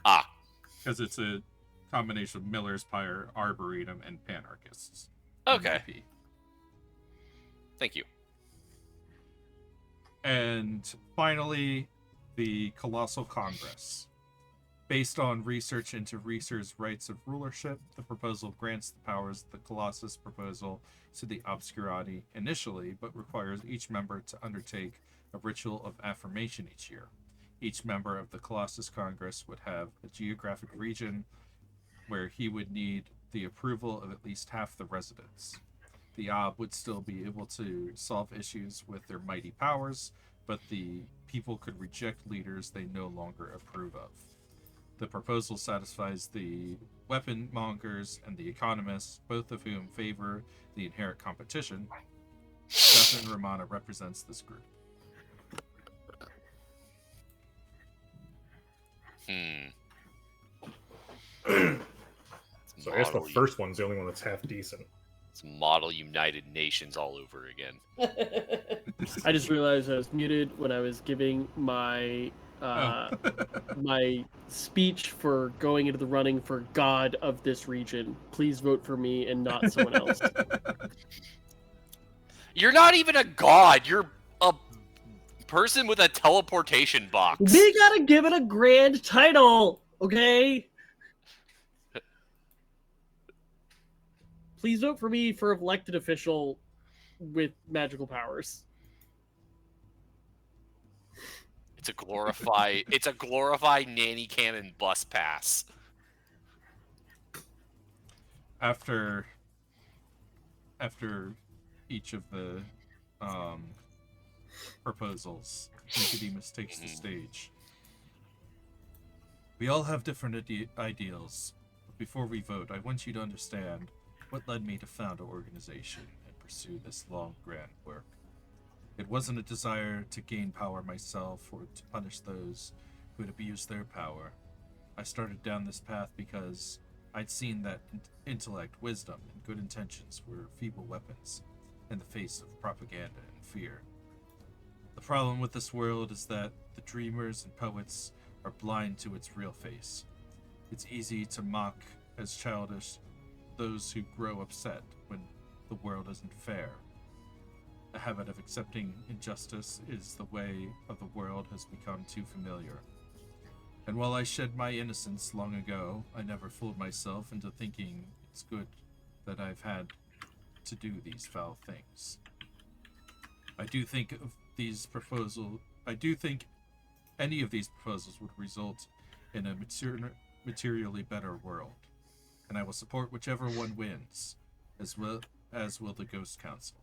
A: Ah.
C: because it's a combination of Miller's Pyre, Arboretum, and Panarchists.
A: Okay.
C: MAP.
A: Thank you.
C: And finally, the Colossal Congress. Based on research into Reeser's rights of rulership, the proposal grants the powers of the Colossus proposal to the Obscurati initially, but requires each member to undertake a ritual of affirmation each year. Each member of the Colossus Congress would have a geographic region where he would need the approval of at least half the residents. The Ob would still be able to solve issues with their mighty powers, but the people could reject leaders they no longer approve of. The proposal satisfies the weapon mongers and the economists, both of whom favor the inherent competition. Stefan Romana represents this group.
E: So I guess the first one's the only one that's half decent.
A: It's Model United Nations all over again.
D: I just realized I was muted when I was giving my my speech for going into the running for God of this region. Please vote for me and not someone else.
A: You're not even a god. You're a person with a teleportation box.
D: We gotta give it a grand title, okay? Please vote for me for elected official with magical powers.
A: It's a glorified nanny cannon bus pass.
C: After each of the proposals, Nicodemus takes the stage. We all have different ideals, but before we vote, I want you to understand what led me to found an organization and pursue this long, grand work. It wasn't a desire to gain power myself or to punish those who had abused their power. I started down this path because I'd seen that intellect, wisdom, and good intentions were feeble weapons in the face of propaganda and fear. The problem with this world is that the dreamers and poets are blind to its real face. It's easy to mock as childish those who grow upset when the world isn't fair. The habit of accepting injustice is the way of the world has become too familiar. And while I shed my innocence long ago, I never fooled myself into thinking it's good that I've had to do these foul things. I do think any of these proposals would result in a materially better world, and I will support whichever one wins, as well as will the Ghost Council.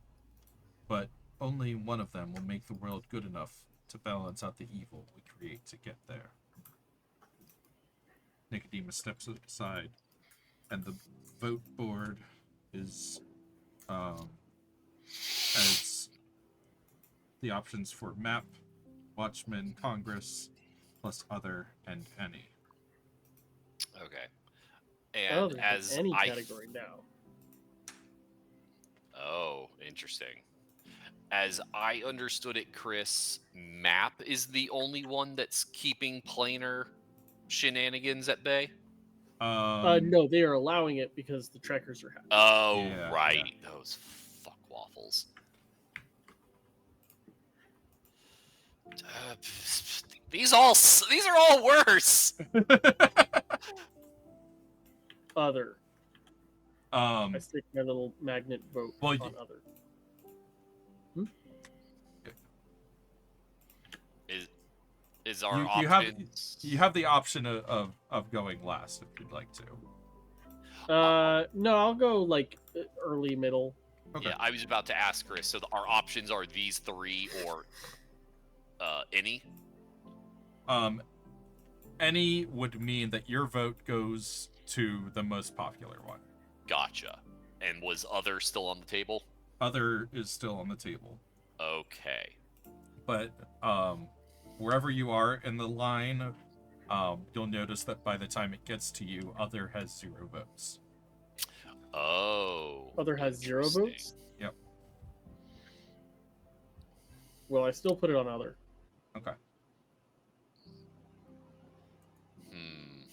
C: But only one of them will make the world good enough to balance out the evil we create to get there. Nicodemus steps aside, and the vote board is as the options for map, watchman, Congress, plus other, and any.
A: Okay.
D: Oh,
A: And
D: there's
A: as
D: any
A: I
D: category now.
A: Oh, interesting. As I understood it, Chris, map is the only one that's keeping planar shenanigans at bay.
D: No, they are allowing it because the trekkers are happy.
A: Oh,
C: Yeah,
A: right. Those fuck waffles. These are all worse.
D: Other. I
C: Um,
D: stick my little magnet vote
C: Well,
D: on other.
A: Is our
C: you
A: options?
C: you have the option of going last if you'd like to.
D: No, I'll go like early, middle.
C: Okay.
A: Yeah, I was about to ask Chris. So our options are these three or any.
C: Any would mean that your vote goes to the most popular one.
A: Gotcha. And was other still on the table?
C: Other is still on the table,
A: Okay.
C: but wherever you are in the line, you'll notice that by the time it gets to you, other has 0 votes.
A: Oh.
D: Other has 0
A: interesting.
D: votes.
C: Yep.
D: Well, I still put it on other.
C: Okay.
A: Hmm.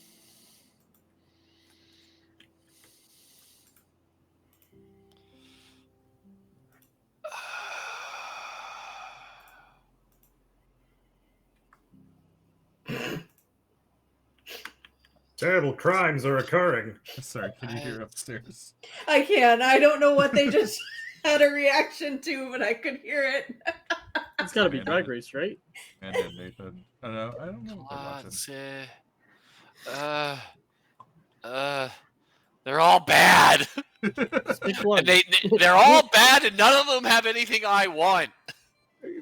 E: Terrible crimes are occurring.
C: Sorry, can you hear upstairs?
B: I can. I don't know what they just had a reaction to, but I could hear it.
D: It's got to be
C: Man,
D: Drag Race, right?
C: And then Nathan. I don't know what they're watching.
A: They're all bad.
D: Just pick one.
A: And they're all bad, and none of them have anything I want.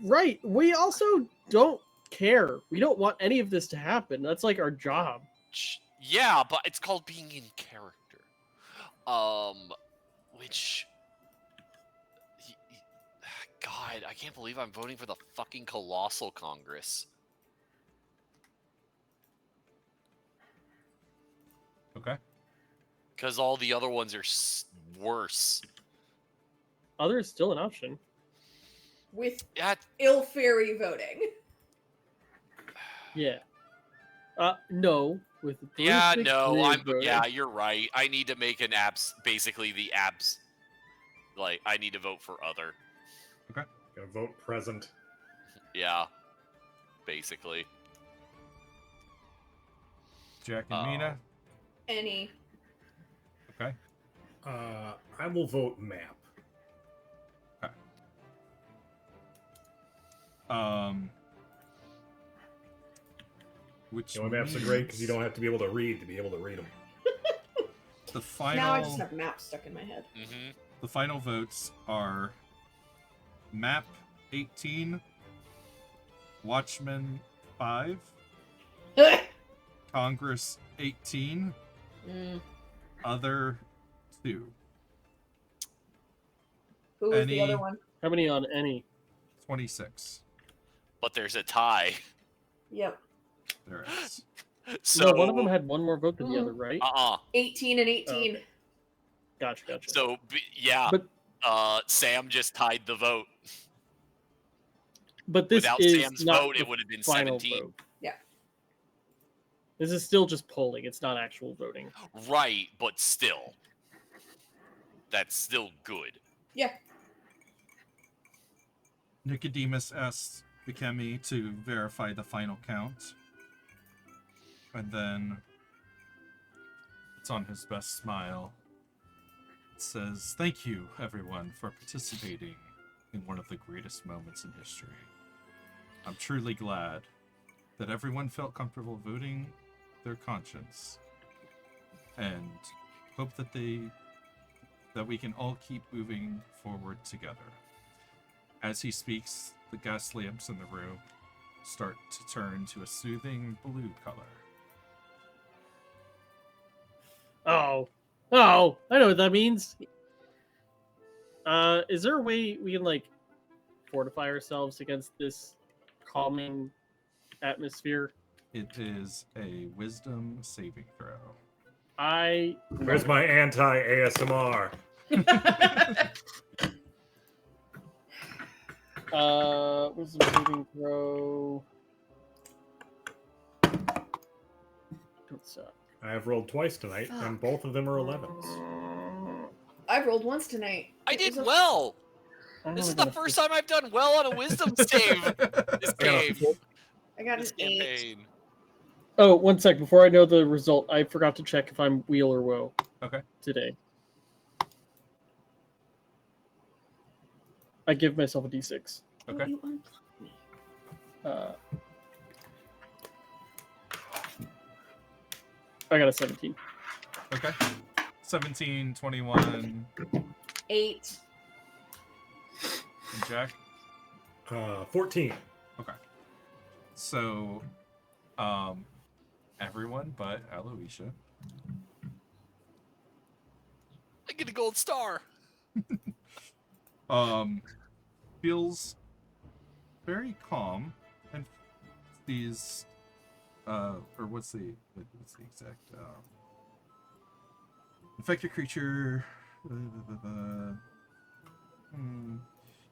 D: Right. We also don't care. We don't want any of this to happen. That's like our job.
A: Yeah, but it's called being in character. Which... God, I can't believe I'm voting for the fucking Colossal Congress.
C: Okay.
A: Because all the other ones are worse.
D: Other is still an option.
B: With
A: Yeah,
B: ill fairy voting.
D: Yeah. No. With Bruce
A: yeah, no,
D: McCreary voting.
A: yeah, you're right. I need to make an abs, basically the abs, like, I need to vote for other.
E: Gonna vote present.
A: Yeah, basically.
C: Jack and Mina.
B: Any.
C: Okay.
E: I will vote map.
C: Which
E: You know, maps are great because you don't have to be able to read them.
C: The final.
B: Now I just have maps stuck in my head.
A: Mm-hmm.
C: The final votes are Map 18, Watchmen 5, Congress 18, Other 2.
B: Who was
C: Any-
B: the other one?
D: How many on any?
C: 26.
A: But there's a tie.
B: Yep.
C: There is.
A: So
D: No, one of them had one more vote than the other, right?
B: 18 and 18.
D: Okay. Gotcha.
A: So yeah,
D: But
A: Sam just tied the vote.
D: But this
A: Without
D: is
A: Sam's
D: not
A: vote,
D: the
A: it would have been
D: final
A: 17.
D: vote.
B: Yeah.
D: This is still just polling. It's not actual voting.
A: Right, but still. That's still good.
B: Yeah.
C: Nicodemus asks Bikemi to verify the final count. And then it's on his best smile. It says, "Thank you, everyone, for participating in one of the greatest moments in history. I'm truly glad that everyone felt comfortable voting their conscience, and hope that we can all keep moving forward together." As he speaks, the gas lamps in the room start to turn to a soothing blue color.
D: Oh, I know what that means. Is there a way we can like fortify ourselves against this calming atmosphere?
C: It is a wisdom saving throw.
E: Where's my anti-ASMR?
D: Wisdom saving throw. Don't suck.
E: I have rolled twice tonight, and both of them are 11s.
B: I've rolled once tonight.
A: I
B: It
A: did
B: was a-
A: well.
D: I'm
A: This
D: only
A: is the
D: gonna
A: first time I've done well on a wisdom save this game.
B: I got
A: This
B: an 8.
A: campaign.
D: Oh, one sec. Before I know the result, I forgot to check if I'm wheel or woe.
C: Okay.
D: Today. I give myself a d6.
C: Okay.
B: You unplugged me.
D: I got a 17.
C: Okay. 17, 21,
B: 8.
C: and Jack.
E: 14.
C: Okay. So, everyone but Aloysia.
A: I get a gold star.
C: Feels very calm and these or what's the exact infected creature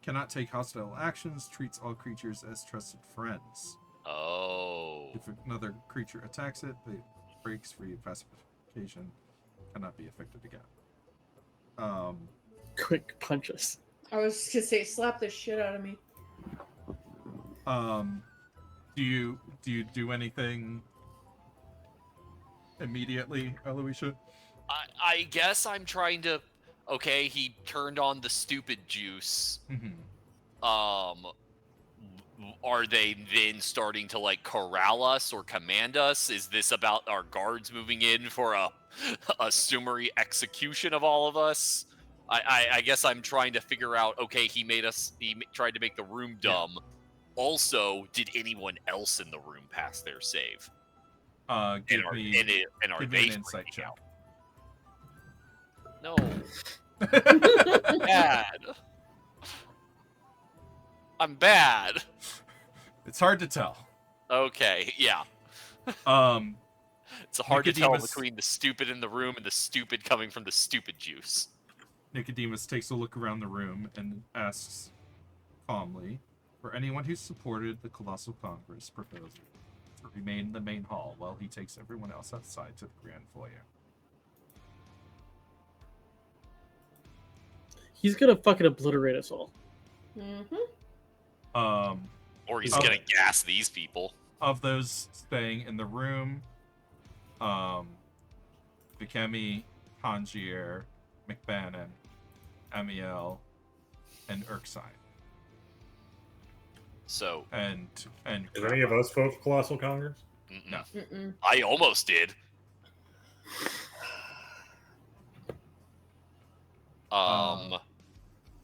C: cannot take hostile actions, treats all creatures as trusted friends.
A: Oh.
C: If another creature attacks it, it breaks free of pacification, cannot be affected again.
D: Quick punch us.
B: I was just gonna say, slap the shit out of me.
C: Do you do anything immediately, Aloysia?
A: I guess I'm trying to. Okay, he turned on the stupid juice.
C: Mm-hmm.
A: are they then starting to like corral us or command us? Is this about our guards moving in for a summary execution of all of us? I guess I'm trying to figure out. Okay, he tried to make the room
C: Yeah.
A: dumb. Also, did anyone else in the room pass their save?
C: Give
A: And are,
C: me
A: and are
C: give
A: they
C: me an insight
A: freaking
C: check.
A: out? No, bad. I'm bad.
C: It's hard to tell.
A: Okay, yeah.
C: Um,
A: It's hard to tell
C: Nicodemus-
A: between the stupid in the room and the stupid coming from the stupid juice.
C: Nicodemus takes a look around the room and asks calmly, for anyone who supported the Colossal Congress proposal to remain in the main hall while he takes everyone else outside to the grand foyer.
D: He's gonna fucking obliterate us all.
B: Mm-hmm.
A: Or he's
C: Oh.
A: gonna gas these people.
C: Of those staying in the room, Vikemi, Tangier, McBannon, Amiel, and Erksine.
A: So,
C: And
E: Is any of us vote for Colossal Congress?
C: No.
B: Mm-mm.
A: I almost did.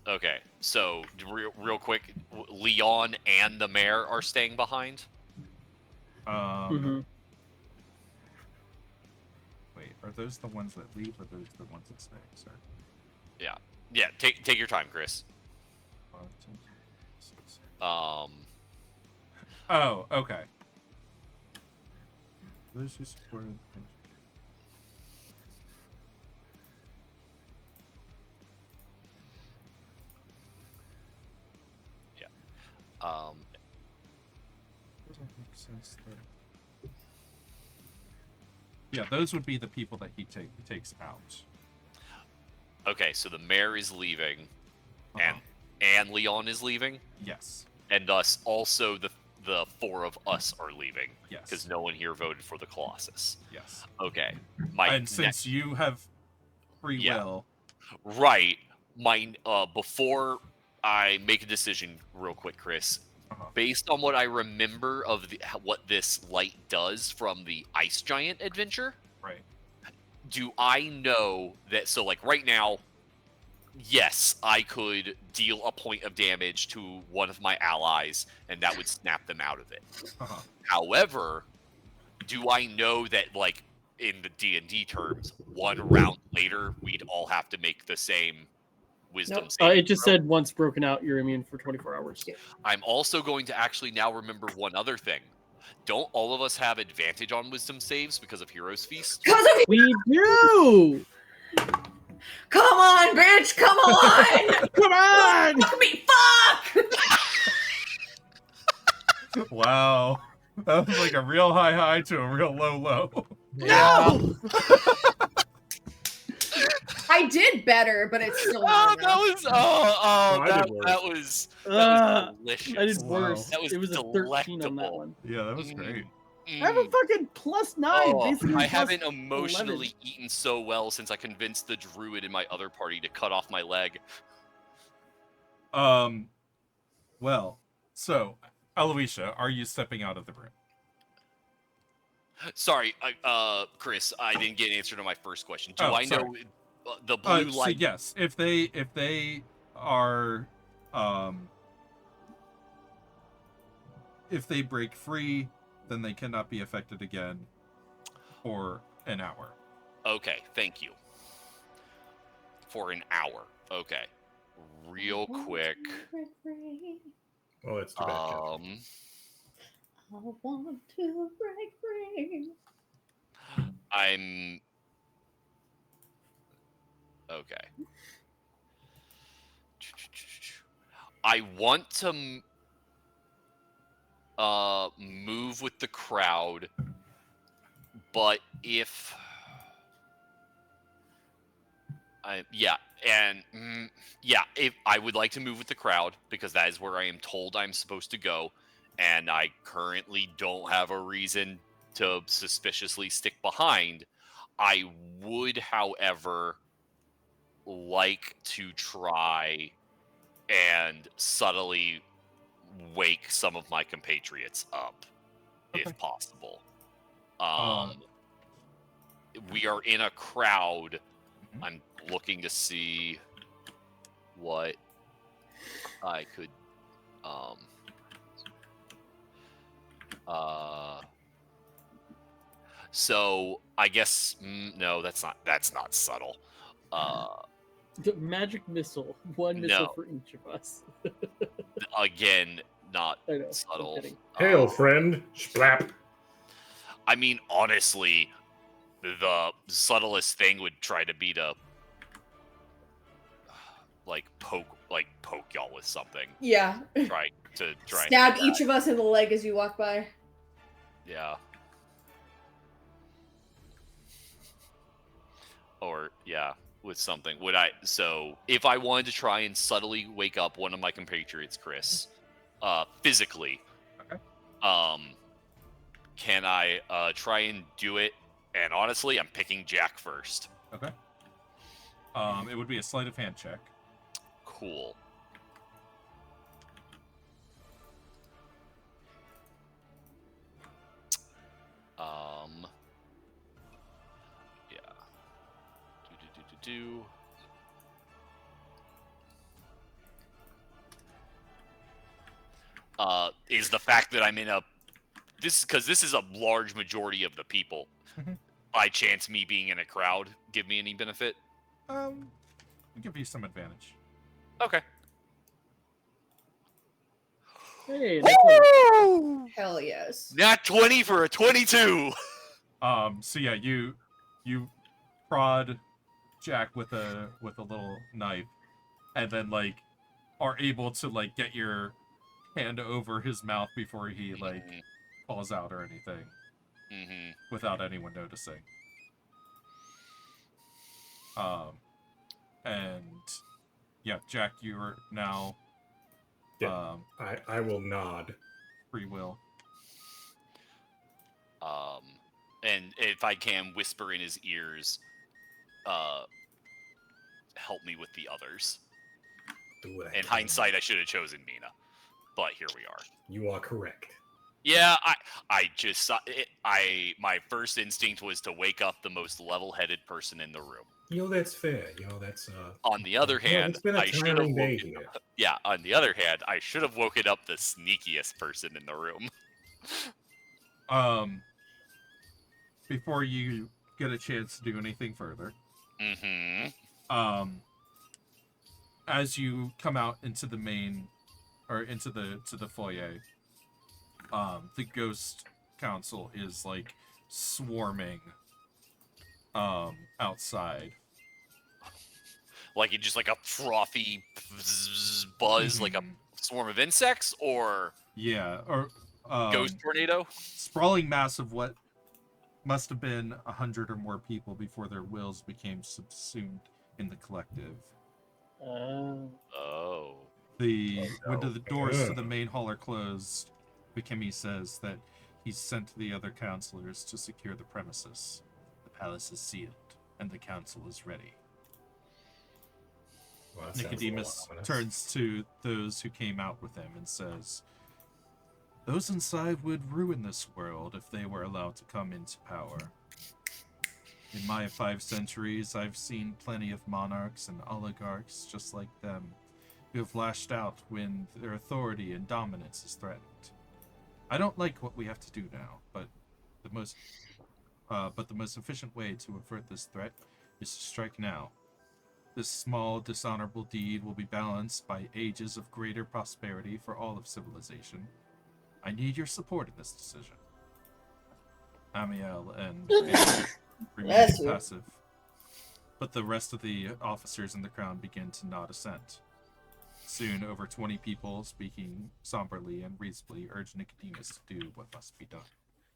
A: Okay, so real quick, Leon and the mayor are staying behind.
C: Wait, are those the ones that leave or those the ones that stay? Sorry.
A: Yeah. Take your time, Chris.
C: 1, 2, 3, 6.
A: Um,
C: Oh, okay. Those who supported. Doesn't make sense there. Yeah, those would be the people that he takes out.
A: okay, so the mayor is leaving,
C: Uh-huh.
A: and Leon is leaving,
C: Yes.
A: and thus also the four of us are leaving
C: Yes.
A: because no one here voted for the Colossus.
C: Yes.
A: Okay,
C: And since you have free
A: Yeah.
C: will,
A: right, before I make a decision, real quick, Chris.
C: Uh-huh.
A: Based on what I remember of what this light does from the Ice Giant adventure,
C: right?
A: do I know that? So, like right now, yes, I could deal a point of damage to one of my allies, and that would snap them out of it.
C: Uh-huh.
A: However, do I know that, like in the D&D terms, one round later, we'd all have to make the same wisdom
B: Nope.
A: saving
D: It just
A: throw?
D: said once broken out, you're immune for 24 hours.
A: I'm also going to actually now remember one other thing. Don't all of us have advantage on wisdom saves because of Hero's Feast?
B: Because of
D: We do.
B: Come on, bitch! Come on!
D: Come on.
B: Fuck me! Fuck!
C: Wow, that was like a real high to a real low.
B: No! I did better, but it's still
A: Oh,
B: not
A: that
B: enough.
A: was
E: I did worse.
A: that was delicious.
D: I did
C: Wow.
D: worse.
A: That was
D: It was a 13 on that
A: delectable.
D: one.
C: Yeah, that was great.
D: I have a fucking +9.
A: Oh,
D: basically
A: I
D: plus
A: haven't emotionally
D: 11.
A: eaten so well since I convinced the druid in my other party to cut off my leg.
C: Well, so Aloysia, are you stepping out of the room?
A: Sorry, Chris, I didn't get an answer to my first question. Do
C: Oh,
A: I know
C: sorry.
A: the blue
C: So
A: light?
C: yes, if they are, if they break free, then they cannot be affected again for an hour.
A: Okay, thank you. For an hour. Okay. Real quick.
E: Well, it's too bad. Captain.
B: I want to break free.
A: I'm okay. I want to move with the crowd, but if if I would like to move with the crowd because that is where I am told I'm supposed to go, and I currently don't have a reason to suspiciously stick behind. I would, however, like to try and subtly wake some of my compatriots up,
C: Okay.
A: if possible.
C: Um,
A: We are in a crowd.
C: Mhm.
A: I'm looking to see what I could. So I guess no, that's not subtle.
D: The magic missile. One missile
A: No.
D: for each of us.
A: Again, not
D: I know. I'm
A: subtle.
D: kidding.
E: Hail, friend. Splap.
A: I mean, honestly, the subtlest thing would try to be to poke y'all with something.
B: Yeah.
A: Try and
B: Stab
A: do
B: each
A: that.
B: of us in the leg as you walk by.
A: Yeah. Or yeah, with something. So if I wanted to try and subtly wake up one of my compatriots, Chris, physically,
C: Okay.
A: can I try and do it? And honestly, I'm picking Jack first.
C: Okay. It would be a sleight of hand check.
A: Cool. Yeah. Do. Is the fact that I'm in because this is a large majority of the people.
C: Mhm.
A: By chance, me being in a crowd, give me any benefit?
C: I'll give you some advantage.
A: Okay.
D: Hey, nice one.
A: Woo!
B: Hell yes.
A: Not 20 for a 22.
C: So yeah, you prod Jack with a little knife, and then like are able to like get your hand over his mouth before he like falls out or anything, without anyone noticing. And yeah, Jack, you're now
E: Yeah. I will nod.
C: free will.
A: And if I can whisper in his ears, help me with the others.
E: Do what I
A: In
E: can.
A: hindsight, I should have chosen Mina, but here we are.
E: You are correct.
A: Yeah, my first instinct was to wake up the most level-headed person in the room.
E: That's fair. That's
A: On the other hand,
E: it's been a
A: I should have
E: tiring day
A: woken.
E: here.
A: Yeah, on the other hand, I should have woken up the sneakiest person in the room.
C: Before you get a chance to do anything further, as you come out into the main, or into the foyer, the ghost council is like swarming outside.
A: Like it's just like a frothy buzz, like a swarm of insects, or
C: Yeah, or
A: ghost tornado.
C: sprawling mass of what must have been 100 or more people before their wills became subsumed in the collective.
A: Oh.
C: When the doors to the main hall are closed, Bikemi says that he's sent the other counselors to secure the premises. The palace is sealed, and the council is ready.
E: Well, that sounds a little
C: Nicodemus
E: ominous.
C: turns to those who came out with him and says, "Those inside would ruin this world if they were allowed to come into power. In my 5 centuries, I've seen plenty of monarchs and oligarchs just like them who have lashed out when their authority and dominance is threatened. I don't like what we have to do now, but the most efficient way to avert this threat is to strike now. This small, dishonorable deed will be balanced by ages of greater prosperity for all of civilization. I need your support in this decision." Amiel and remain
B: Bless you.
C: passive, but the rest of the officers in the crown begin to nod assent. Soon, over 20 people, speaking somberly and reasonably, urge Nicodemus to do what must be done.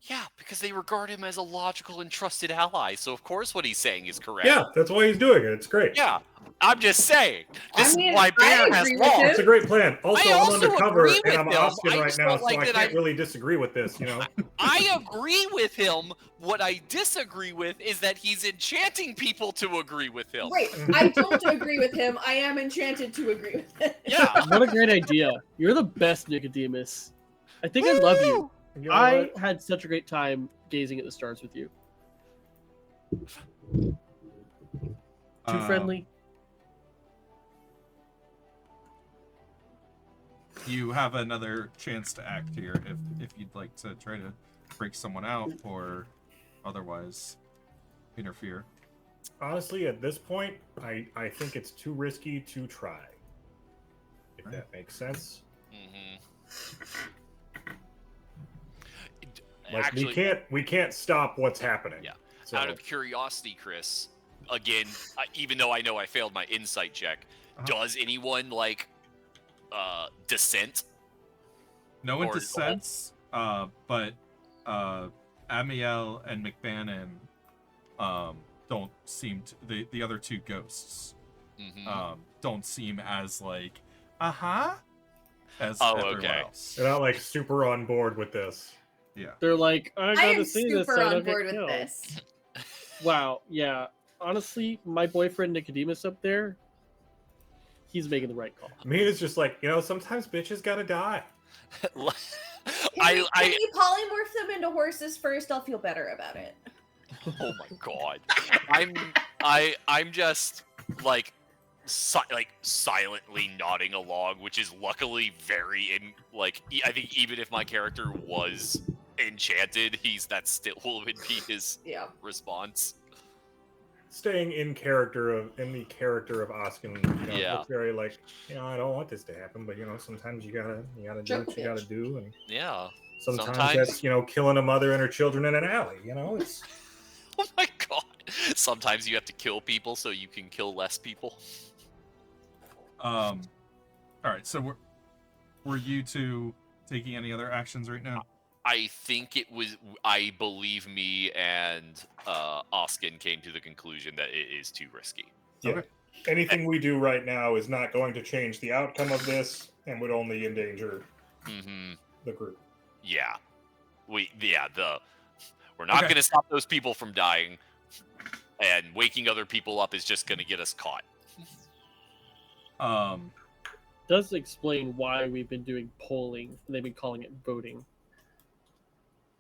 A: Yeah, because they regard him as a logical and trusted ally, so of course what he's saying is correct.
E: Yeah, that's why he's doing it. It's great.
A: Yeah. I'm just saying. This
B: I mean,
A: is why
B: I
A: Bear has
B: agree with
A: law.
B: him.
E: It's a great plan. Also, I'm
A: also
E: undercover
A: agree with
E: and I'm
A: him.
E: Oskin
A: I
E: right
A: just
E: now,
A: don't
E: so
A: like
E: I
A: that
E: can't
A: I'm-
E: really disagree with this, you know?
A: I agree with him. What I disagree with is that he's enchanting people to agree with him.
B: Right. I don't agree with him. I am enchanted to agree with him.
A: Yeah.
D: What a great idea. You're the best, Nicodemus. I think I love you.
E: You know
D: I
E: what?
D: had such a great time gazing at the stars with you. Too friendly.
C: You have another chance to act here if you'd like to try to break someone out or otherwise interfere.
E: Honestly, at this point, I think it's too risky to try. If that makes sense. Like
A: Actually,
E: we can't stop what's happening.
A: Yeah.
E: So,
A: out of curiosity, Chris, again, even though I know I failed my insight check, does anyone like dissent?
C: No one
A: Or-
C: dissents, but Amiel and McBannon don't seem to, the other two ghosts don't seem as like as
A: Oh,
C: everyone
A: okay.
C: else.
E: they're not like super on board with this.
C: Yeah.
D: They're like, I
B: I
D: gotta
B: am
D: see this.
B: super
D: so I
B: on
D: don't get
B: board with
D: killed.
B: this.
D: Wow, yeah. Honestly, my boyfriend Nicodemus up there, he's making the right call.
E: I mean, it's just like, you know, sometimes bitches gotta die.
B: Can you polymorph them into horses first? I'll feel better about it.
A: Oh my god. I'm just like silently nodding along, which is luckily very I think even if my character was enchanted, that still would be his
B: Yeah.
A: response.
E: Staying in the character of Oskin, you know,
A: Yeah.
E: it's very like, you know, I don't want this to happen, but you know, sometimes you gotta do what you gotta do, and
A: Yeah.
E: sometimes that's, you know, killing a mother and her children in an alley. You know, it's
A: Oh my god. Sometimes you have to kill people so you can kill less people.
C: All right. So were you two taking any other actions right now?
A: I think I believe me and Oskin came to the conclusion that it is too risky.
E: yeah.
C: Okay.
E: Anything we do right now is not going to change the outcome of this, and would only endanger the group.
A: Yeah. We're not going to stop those people from dying, and waking other people up is just going to get us caught.
D: Does explain why we've been doing polling and they've been calling it voting.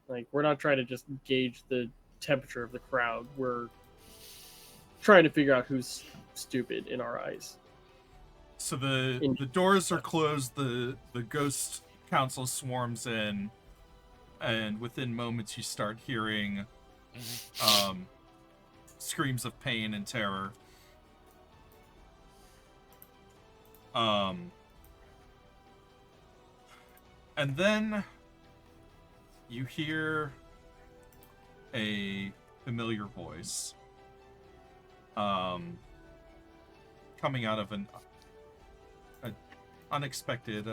D: Like, we're not trying to just gauge the temperature of the crowd. We're trying to figure out who's stupid in our eyes.
C: So the doors are closed, the ghost council swarms in, and within moments you start hearing screams of pain and terror. And then you hear a familiar voice coming out of an unexpected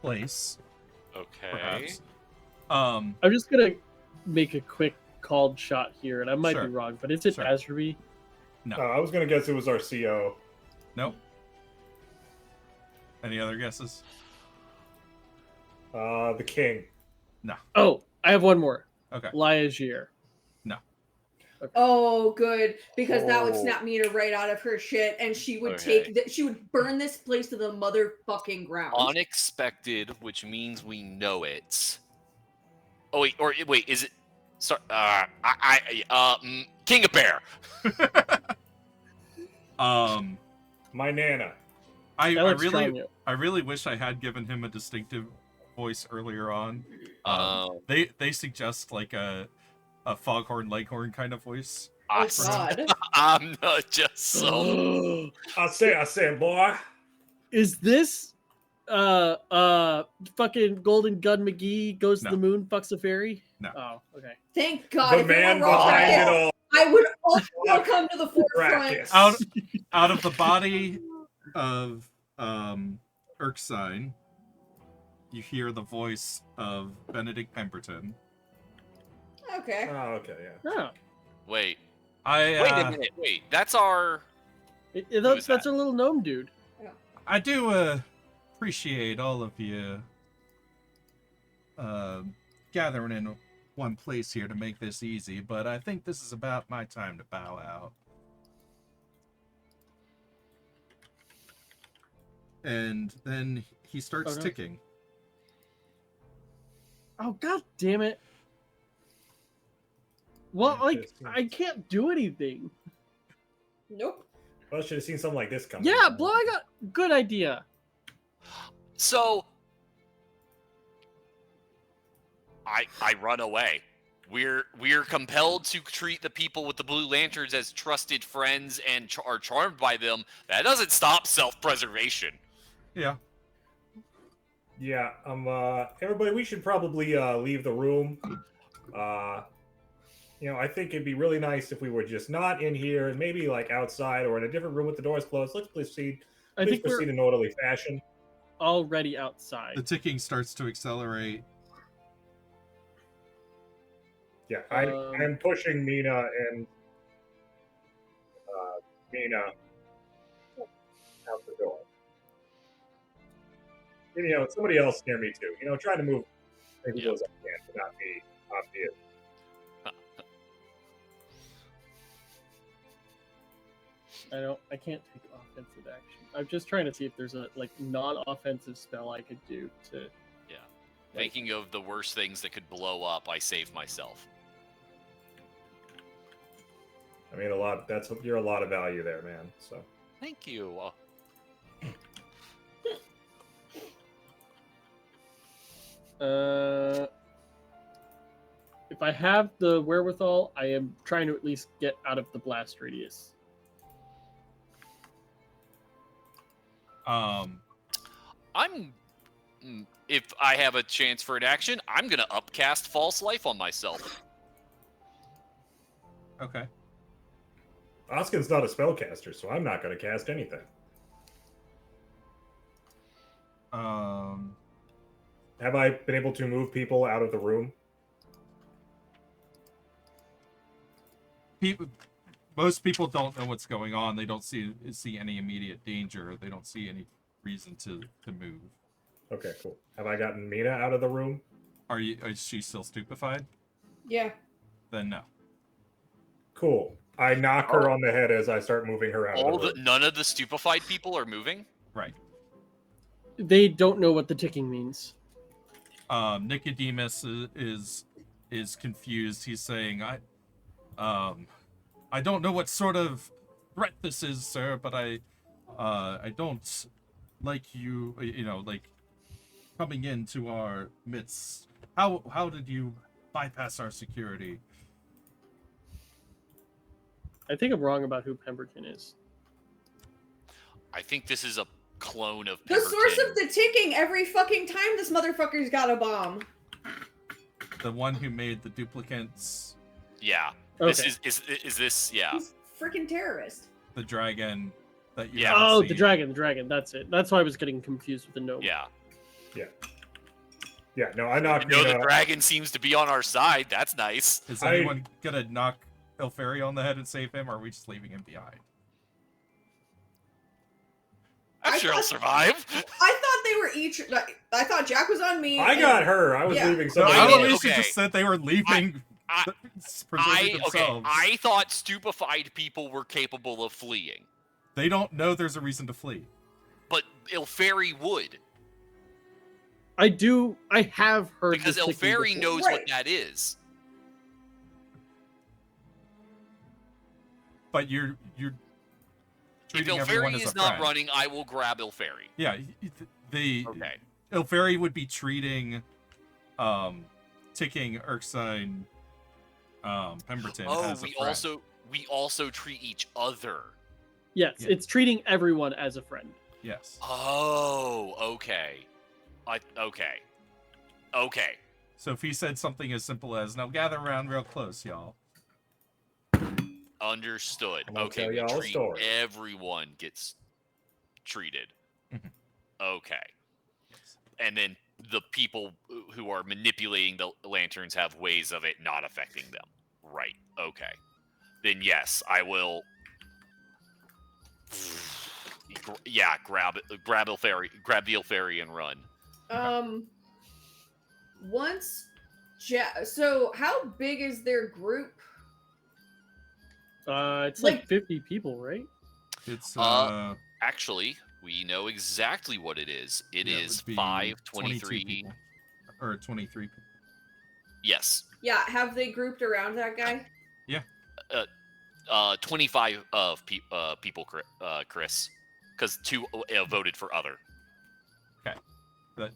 C: place,
A: Okay.
C: perhaps.
D: I'm just gonna make a quick called shot here, and I might
C: Sure.
D: be wrong, but is it
C: Sure.
D: Azrabi?
C: No.
E: I was gonna guess it was our CO.
C: Nope. Any other guesses?
E: The king.
D: Oh, I have one more.
C: Okay.
D: Liagier.
B: Oh, good, because that would
E: Oh.
B: snap Mina right out of her shit, and she would
A: Okay.
B: she would burn this place to the motherfucking ground.
A: Unexpected, which means we know it. Oh wait, is it? Sorry, King of Bear.
E: My Nana.
D: Alex Tranya.
C: I really wish I had given him a distinctive voice earlier on.
A: Oh.
C: They suggest like a foghorn leghorn kind of voice.
B: Oh God!
A: I'm not just so.
E: I say, boy.
D: Is this fucking Golden Gun McGee goes to
C: No.
D: the moon, fucks a fairy?
C: No.
D: Oh, okay.
B: Thank God!
E: The
B: if it
E: man
B: were wrong,
E: behind it all.
B: I would also come to the forefront.
E: Practice.
C: Out of the body of Erskine, you hear the voice of Benedict Pemberton.
B: Okay.
E: Oh, okay, yeah.
D: Oh.
A: Wait.
C: I
A: Wait a minute. Wait. That's our.
D: That's
A: that?
D: a little gnome dude.
C: I do appreciate all of you gathering in one place here to make this easy, but I think this is about my time to bow out. And then he starts ticking.
D: Oh, god damn it. Well, like, I can't do anything.
B: Nope.
E: Well, I should have seen something like this coming.
D: Yeah, Blow, I got good idea.
A: So I run away. We're compelled to treat the people with the blue lanterns as trusted friends and are charmed by them. That doesn't stop self-preservation.
C: Yeah.
E: Yeah. Everybody, we should probably leave the room. I think it'd be really nice if we were just not in here and maybe like outside or in a different room with the doors closed. Let's proceed.
D: I think
E: proceed in orderly fashion.
D: Already outside.
C: The ticking starts to accelerate.
E: Yeah, I'm pushing Mina and Mina out the door. And, somebody else near me too. Trying to move as close as I can to not be obvious.
D: I can't take offensive action. I'm just trying to see if there's a non-offensive spell I could do to.
A: Yeah. Thinking of the worst things that could blow up, I save myself.
E: I mean, you're a lot of value there, man. So.
A: Thank you.
D: If I have the wherewithal, I am trying to at least get out of the blast radius.
A: If I have a chance for an action, I'm gonna upcast False Life on myself.
C: Okay.
E: Oskin's not a spellcaster, so I'm not going to cast anything. Have I been able to move people out of the room?
C: Most people don't know what's going on. They don't see any immediate danger. They don't see any reason to move.
E: Okay, cool. Have I gotten Mina out of the room?
C: Is she still stupefied?
B: Yeah.
C: Then no.
E: Cool. I knock her on the head as I start moving her out of the room.
A: None of the stupefied people are moving?
C: Right.
D: They don't know what the ticking means.
C: Nicodemus is confused. He's saying, I don't know what sort of threat this is, sir, but I don't like you, coming into our midst. How did you bypass our security?
D: I think I'm wrong about who Pemberton is.
A: I think this is a clone of
B: The
A: Pemberton.
B: source of the ticking every fucking time this motherfucker's got a bomb.
C: The one who made the duplicates.
A: Yeah.
D: Okay.
A: Is this, yeah.
B: He's a freaking terrorist.
C: The dragon that you
A: Yeah.
C: haven't
D: Oh,
C: seen.
D: the dragon. That's it. That's why I was getting confused with the gnome.
A: Yeah.
E: Yeah, no, I knocked
A: You know,
E: Mina.
A: the dragon seems to be on our side. That's nice.
C: Is anyone gonna knock Ilferi on the head and save him, or are we just leaving him behind?
A: I'm sure he'll survive.
B: I thought they were each. I thought Jack was on me.
E: I got her. I was
B: Yeah.
E: leaving
C: No,
E: somebody
C: I
A: mean,
C: at
E: else.
C: least
A: okay.
C: just said they were leaving, preserving themselves.
A: I thought stupefied people were capable of fleeing,
C: They don't know there's a reason to flee.
A: but Ilferi would,
D: I have heard
A: because
D: this ticking
A: Ilferi
D: before.
A: knows
B: Right.
A: what that is.
C: But you're
A: If
C: treating everyone
A: Ilferi
C: as a
A: is not
C: friend.
A: running, I will grab Ilferi.
C: Yeah,
A: Okay.
C: Ilferi would be treating, ticking Erskine, Pemberton
A: Oh,
C: as a friend.
A: we also treat each other.
D: Yes,
C: Yeah.
D: it's treating everyone as a friend.
C: Yes.
A: Oh, okay. Okay.
C: So if he said something as simple as, "Now gather around real close, y'all."
A: Understood.
E: I'm gonna
A: Okay,
E: tell
A: we
E: y'all a
A: treat
E: story.
A: everyone gets treated.
C: Mhm.
A: Okay. And then the people who are manipulating the lanterns have ways of it not affecting them. Right. Okay. Then yes, I will Yeah, grab the Ilferi and run.
B: Once so how big is their group?
D: It's like 50 people, right?
C: It's
A: Actually, we know exactly what it is. It
C: yeah,
A: is
C: would be
A: 523
C: people. Or 23 people.
A: Yes.
B: Yeah, have they grouped around that guy?
A: 25 of people, Chris, because 2 voted for other.
C: Okay.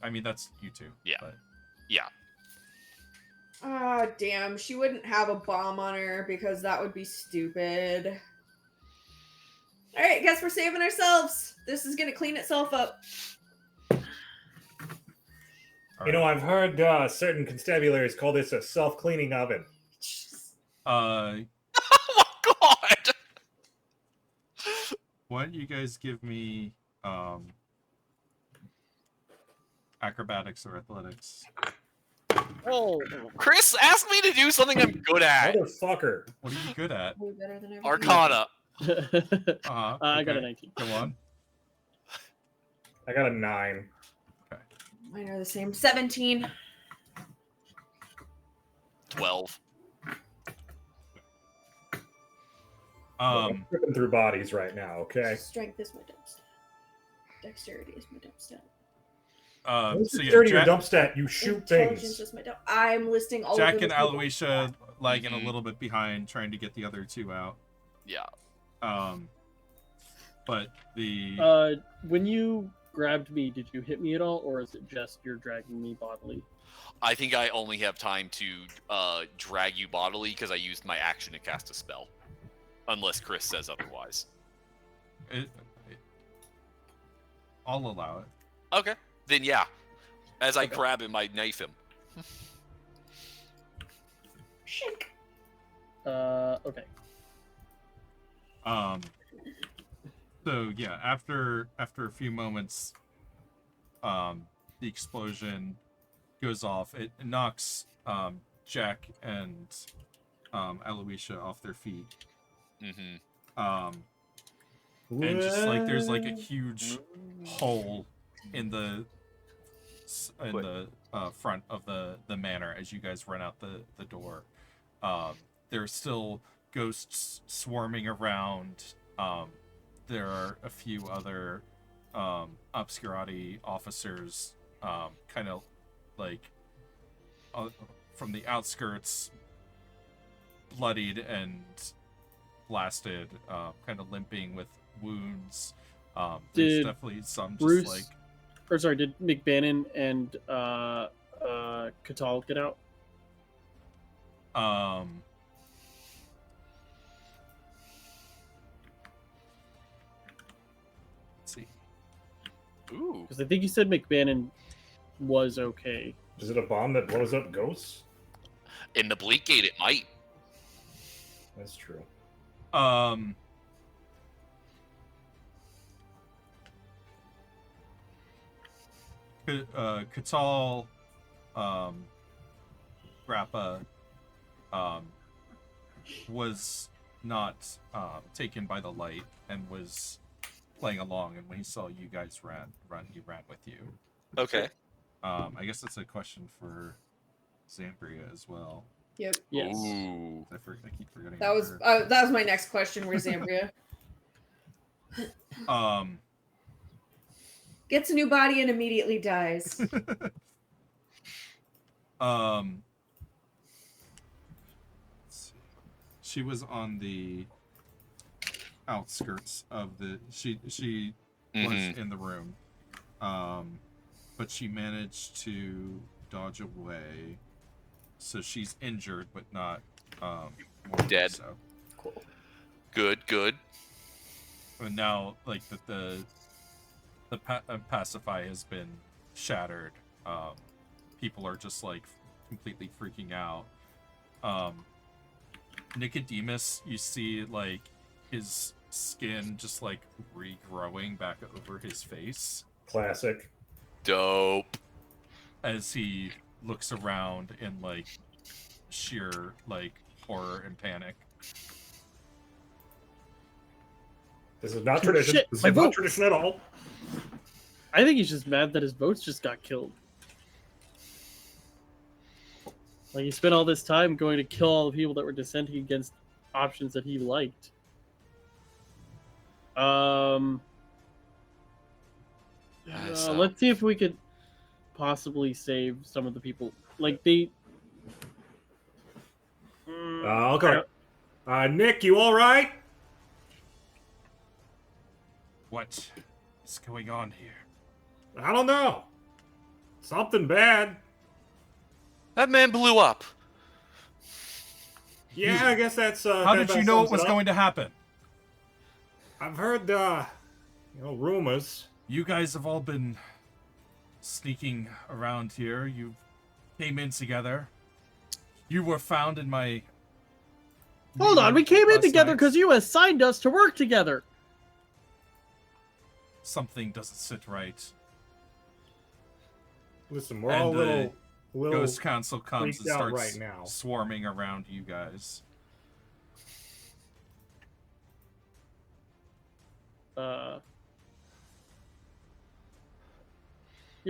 C: I mean, that's you two.
A: Yeah.
C: But...
A: Yeah.
B: Ah, damn. She wouldn't have a bomb on her because that would be stupid. Alright, guess we're saving ourselves. This is gonna clean itself up.
E: You know, I've heard certain constabularies call this a self-cleaning oven.
A: Oh my god!
C: Why don't you guys give me acrobatics or athletics?
A: Oh, Chris asked me to do something I'm good at.
E: Motherfucker.
C: What are you good at?
B: Way better than everything.
A: Arcana.
D: I got a
C: Okay.
D: 19.
C: Go on.
E: I got a 9.
B: Mine are the same. 17.
A: 12.
E: I'm tripping through bodies right now, okay?
B: Strength is my dump stat. Dexterity is my dump stat.
C: So yeah,
E: Dirty your dump stat, you shoot
B: Intelligence
E: things.
B: is my dump. I'm listing all
C: Jack
B: of them
C: and
B: as my dump
C: Aloysia
B: stat.
C: lagging a little bit behind, trying to get the other 2 out.
A: Yeah.
C: But the
D: When you grabbed me, did you hit me at all, or is it just you're dragging me bodily?
A: I think I only have time to drag you bodily because I used my action to cast a spell. Unless Chris says otherwise.
C: I'll allow it.
A: Okay. Then yeah. As I grab him, I knife him.
B: Shink.
D: Okay.
C: So yeah, after a few moments, the explosion goes off. It knocks Jack and Aloysia off their feet.
A: Mm-hmm.
C: And just like there's like a huge hole in the front of the manor as you guys run out the door. There's still ghosts swarming around. There are a few other obscurati officers kind of like from the outskirts, bloodied and blasted, kind of limping with wounds. There's definitely some just
D: Bruce,
C: like...
D: Or sorry, did McBannon and Catal get out?
C: Let's see.
A: Ooh.
D: Because I think you said McBannon was okay.
E: Is it a bomb that blows up ghosts?
A: In the Bleak Gate, it might.
E: That's true.
C: Catal, Grappa, was not taken by the light and was playing along, and when he saw you guys he ran with you.
A: Okay.
C: I guess that's a question for Zambria as well.
B: Yep.
D: Yes.
A: Ooh.
C: I keep forgetting.
B: That was my next question. Where's Zambria? Gets a new body and immediately dies.
C: She was on the outskirts of the. She was in the room, but she managed to dodge away. So she's injured, but not
A: Dead.
C: So.
B: Cool.
A: Good.
C: And now, like the pacify has been shattered. People are just like completely freaking out. Nicodemus, you see like his skin just like regrowing back over his face.
E: Classic.
A: Dope.
C: As he looks around in like sheer like horror and panic.
E: This is not tradition.
D: Shit,
E: This
D: my
E: is not
D: vote.
E: tradition at all.
D: I think he's just mad that his votes just got killed. Like, he spent all this time going to kill all the people that were dissenting against options that he liked. Let's see if we could possibly save some of the people. Like, they...
E: Okay. Nick, you all right?
C: What is going on here?
E: I don't know. Something bad.
A: That man blew up.
E: Yeah, I guess that's.
C: How did you know it was going to happen?
E: I've heard, rumors.
C: You guys have all been sneaking around here. You came in together. You were found in my...
D: Hold on, we came in
C: last
D: together
C: night.
D: because you assigned us to work together.
C: Something doesn't sit right.
E: Listen, we're
C: And
E: all
C: the
E: little
C: Ghost Council comes
E: freaked
C: and
E: out
C: starts
E: right now.
C: swarming around you guys.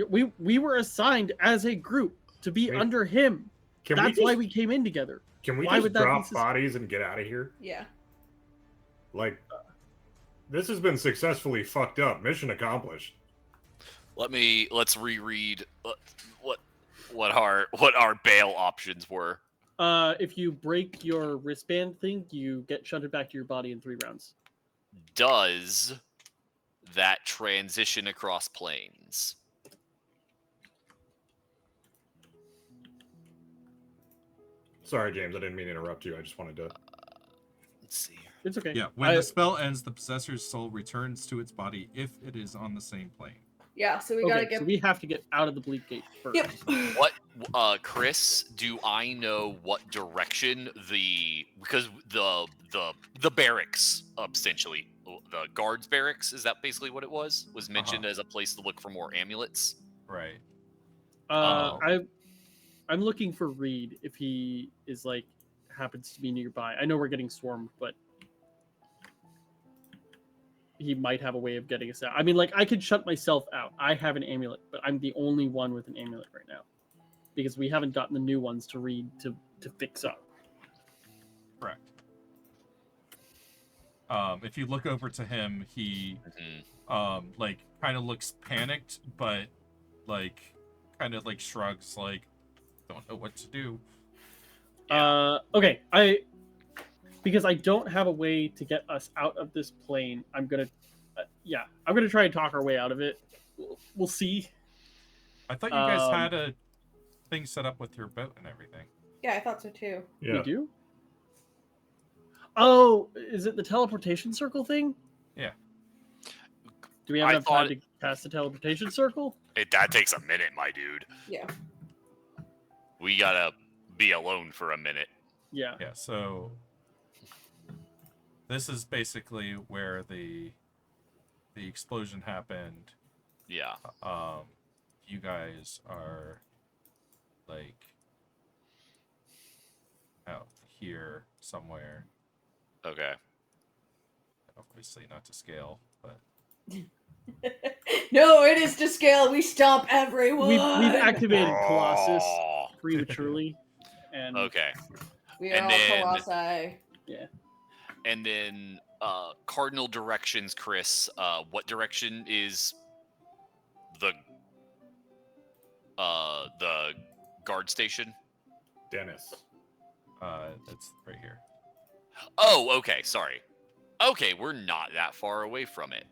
D: We were assigned as a group to be
E: Wait,
D: under him.
E: Can
D: That's
E: we
D: why
E: just,
D: we came in together.
E: can we
D: why
E: just
D: would that be
E: drop
D: sus-
E: bodies and get out of here?
B: Yeah.
E: Like, this has been successfully fucked up. Mission accomplished.
A: Let's reread what our bail options were.
D: If you break your wristband thing, you get shunted back to your body in 3 rounds.
A: Does that transition across planes?
E: Sorry, James, I didn't mean to interrupt you. I just wanted to.
A: Let's see.
D: It's okay.
C: Yeah, when the spell ends, the possessor's soul returns to its body if it is on the same plane.
B: Yeah, so we gotta
D: Okay,
B: get.
D: so we have to get out of the bleak gate first.
B: Yep.
A: Chris, do I know what direction because the barracks, essentially the guards barracks, is that basically what it was mentioned as a place to look for more amulets?
C: Right.
D: I'm looking for Reed if he is like happens to be nearby. I know we're getting swarmed, but he might have a way of getting us out. I mean, like, I could shut myself out. I have an amulet, but I'm the only one with an amulet right now because we haven't gotten the new ones to Reed to fix up.
C: Correct. If you look over to him, he like kind of looks panicked, but like kind of like shrugs, like don't know what to do.
D: Okay, because I don't have a way to get us out of this plane, I'm gonna try and talk our way out of it. We'll see.
C: I thought you guys had a thing set up with your boat and everything.
B: Yeah, I thought so too.
E: Yeah.
D: We do? Oh, is it the teleportation circle thing?
C: Yeah.
D: Do we have
A: I
D: enough time
A: thought-
D: to cast the teleportation circle?
A: That takes a minute, my dude.
B: Yeah.
A: We gotta be alone for a minute.
D: Yeah.
C: Yeah, so this is basically where the explosion happened.
A: Yeah.
C: You guys are like out here somewhere.
A: Okay.
C: Obviously not to scale, but
B: No, it is to scale. We stomp everyone.
D: We've activated Colossus
A: Oh,
D: prematurely. And
A: okay.
B: We are
A: and
B: all
A: then-
B: colossi.
A: And then cardinal directions, Chris. What direction is the guard station?
E: Dennis.
C: that's right here.
A: Oh, okay. Sorry. Okay, we're not that far away from it.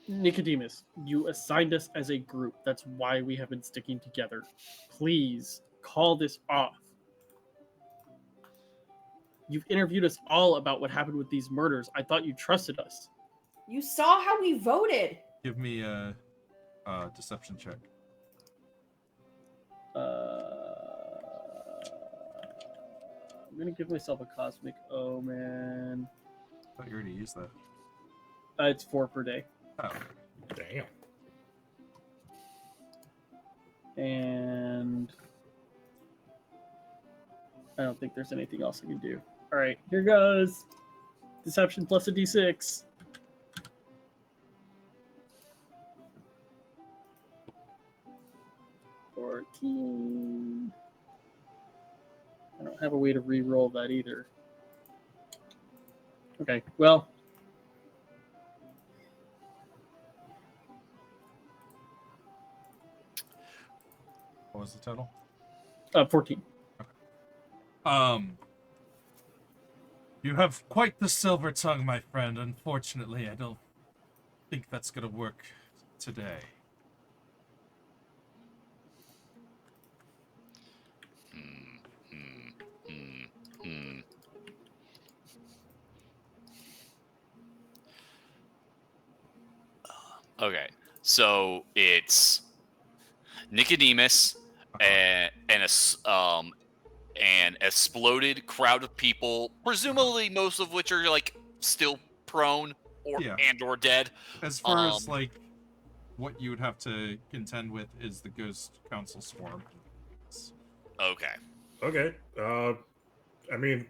D: Nicodemus, you assigned us as a group. That's why we have been sticking together. Please call this off. You've interviewed us all about what happened with these murders. I thought you trusted us.
B: You saw how we voted.
C: Give me a deception check.
D: I'm gonna give myself a cosmic omen.
C: I thought you already used that.
D: It's 4 per day.
C: Oh,
E: Damn.
D: And I don't think there's anything else I can do. All right, here goes. Deception plus a d6. 14. I don't have a way to re-roll that either. Okay, well.
C: What was the total?
D: 14.
C: You have quite the silver tongue, my friend. Unfortunately, I don't think that's gonna work today.
A: Okay, so it's Nicodemus and an exploded crowd of people, presumably most of which are like still prone or
C: Yeah.
A: or dead.
C: As far as like what you would have to contend with is the Ghost Council swarm.
A: Okay.
E: Okay. I mean,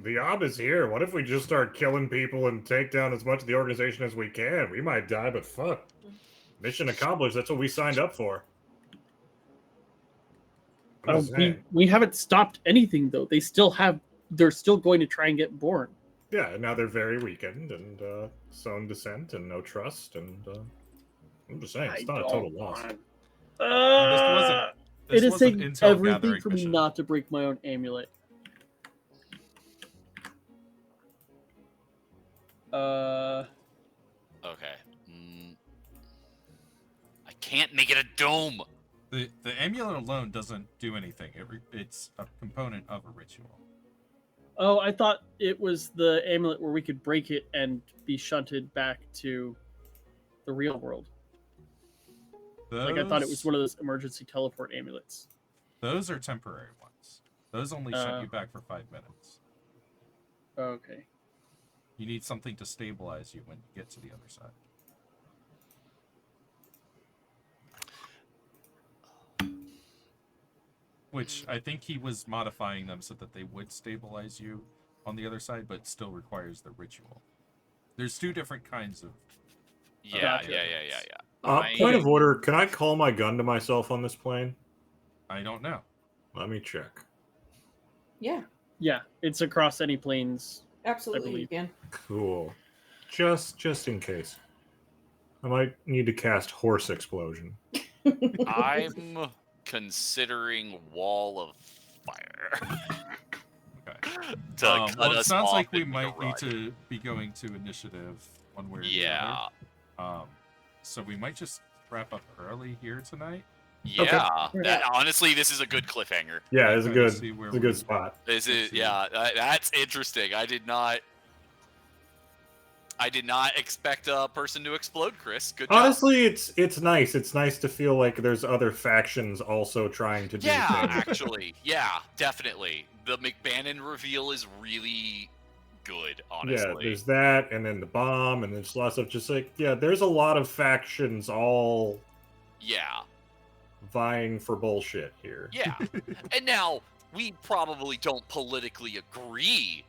E: the ob is here. What if we just start killing people and take down as much of the organization as we can? We might die, but fuck. Mission accomplished. That's what we signed up for. I'm just saying.
D: We haven't stopped anything though. They're still going to try and get born.
E: Yeah, and now they're very weakened and sown dissent and no trust. And I'm just saying, it's not a total loss.
D: It is
C: wasn't
D: taking
C: intel
D: everything
C: gathering
D: for me
C: mission.
D: not to break my own amulet.
A: Okay. I can't make it a dome.
C: The amulet alone doesn't do anything. It's a component of a ritual.
D: Oh, I thought it was the amulet where we could break it and be shunted back to the real world. Like I thought it was one of those emergency teleport amulets.
C: Those are temporary ones. Those only shunt you back for 5 minutes.
D: Okay.
C: You need something to stabilize you when you get to the other side. Which I think he was modifying them so that they would stabilize you on the other side, but still requires the ritual. There's two different kinds of.
A: Yeah.
E: Point of order, can I call my gun to myself on this plane?
C: I don't know.
E: Let me check.
B: Yeah,
D: Yeah, it's across any planes.
B: absolutely. You
D: believe.
B: can.
E: Cool. Just in case. I might need to cast Horse Explosion.
A: I'm considering Wall of Fire.
C: Okay.
A: to cut
C: Well, it
A: us
C: sounds
A: off
C: like we
A: and
C: might
A: run.
C: need to be going to initiative one way or the
A: Yeah.
C: other. So we might just wrap up early here tonight.
A: Yeah.
B: Okay.
A: That, honestly, this is a good cliffhanger.
E: Yeah, it's a
C: Try to
E: good,
C: see where
E: it's a
C: we-
E: good spot.
A: This is
C: see.
A: yeah. That's interesting. I did not expect a person to explode, Chris. Good job.
E: Honestly, it's nice. It's nice to feel like there's other factions also trying to do
A: Yeah,
E: things.
A: actually. Yeah, definitely. The McBannon reveal is really good, honestly.
E: Yeah, there's that, and then the bomb, and there's lots of just like, yeah, there's a lot of factions all
A: Yeah.
E: vying for bullshit here.
A: Yeah. And now, we probably don't politically agree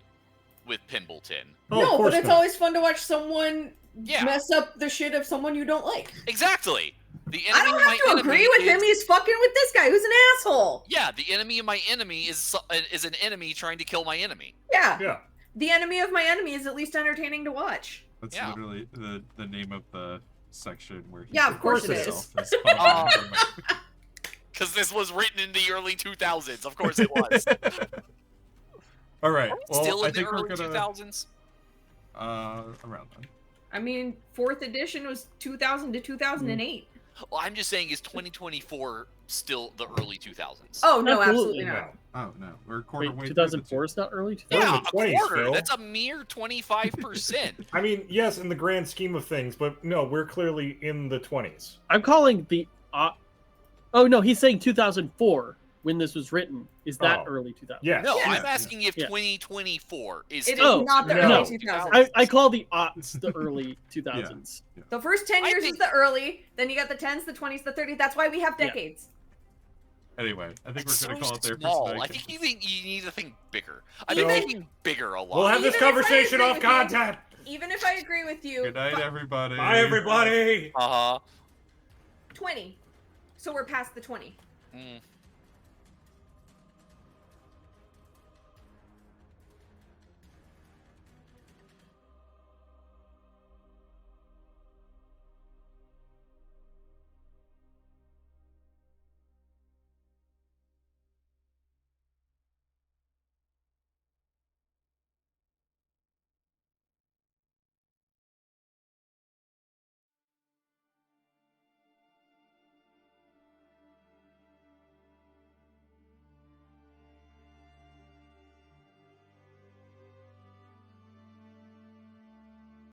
A: with Pimbleton.
E: Oh, of
B: No, but
E: course
B: it's
E: not.
B: always fun to watch someone
A: Yeah.
B: mess up the shit of someone you don't like.
A: Exactly. The enemy
B: I don't
A: of my
B: have to
A: enemy
B: agree with him.
A: is-
B: He's fucking with this guy who's an asshole.
A: Yeah, the enemy of my enemy is an enemy trying to kill my enemy.
B: Yeah.
E: Yeah.
B: The enemy of my enemy is at least entertaining to watch.
C: That's
A: Yeah.
C: literally the name of the section where he
B: Yeah, of course it
C: himself
B: is.
C: as Bob.
A: Because this was written in the early 2000s. Of course it was.
C: All right. Well,
A: Still
C: I
A: in the
C: think we're
A: early
C: gonna
A: 2000s?
C: around then.
B: I mean, 4th edition was 2000 to 2008.
A: Well, I'm just saying, is 2024 still the early 2000s?
B: Oh, no,
D: Absolutely
B: absolutely not.
C: Oh no, we're a quarter
D: Wait,
C: way.
D: 2004 is not early?
E: we're in
A: yeah,
E: the
A: a
E: 20s,
A: quarter.
E: Phil.
A: That's a mere 25%.
E: I mean, yes, in the grand scheme of things, but no, we're clearly in the 20s.
D: I'm calling the. Oh no, he's saying 2004 when this was written. Is that
E: Oh.
D: early 2000?
E: Yes.
A: No,
B: Yeah.
A: I'm asking if
D: Yeah.
A: 2024 is
B: It is
A: still.
B: not the
E: No.
B: early
D: No.
B: 2000s.
D: I call the aughts the early 2000s.
B: The first 10
A: I
B: years
A: think-
B: is the early, then you got the 10s, the 20s, the 30s. That's why we have
D: Yeah.
B: decades.
C: Anyway, I think
A: It's
C: we're gonna
A: so
C: call it there
A: small.
C: for
A: I
C: tonight.
A: think you need to think bigger. I've
B: Even-
A: been thinking bigger a lot.
E: We'll have this
B: Even if I
E: conversation
B: agree
E: off
B: with you-
E: content.
B: Even if I agree with you,
C: Good night, everybody.
E: Bye, everybody.
A: 20.
B: So we're past the 20.
A: Mm.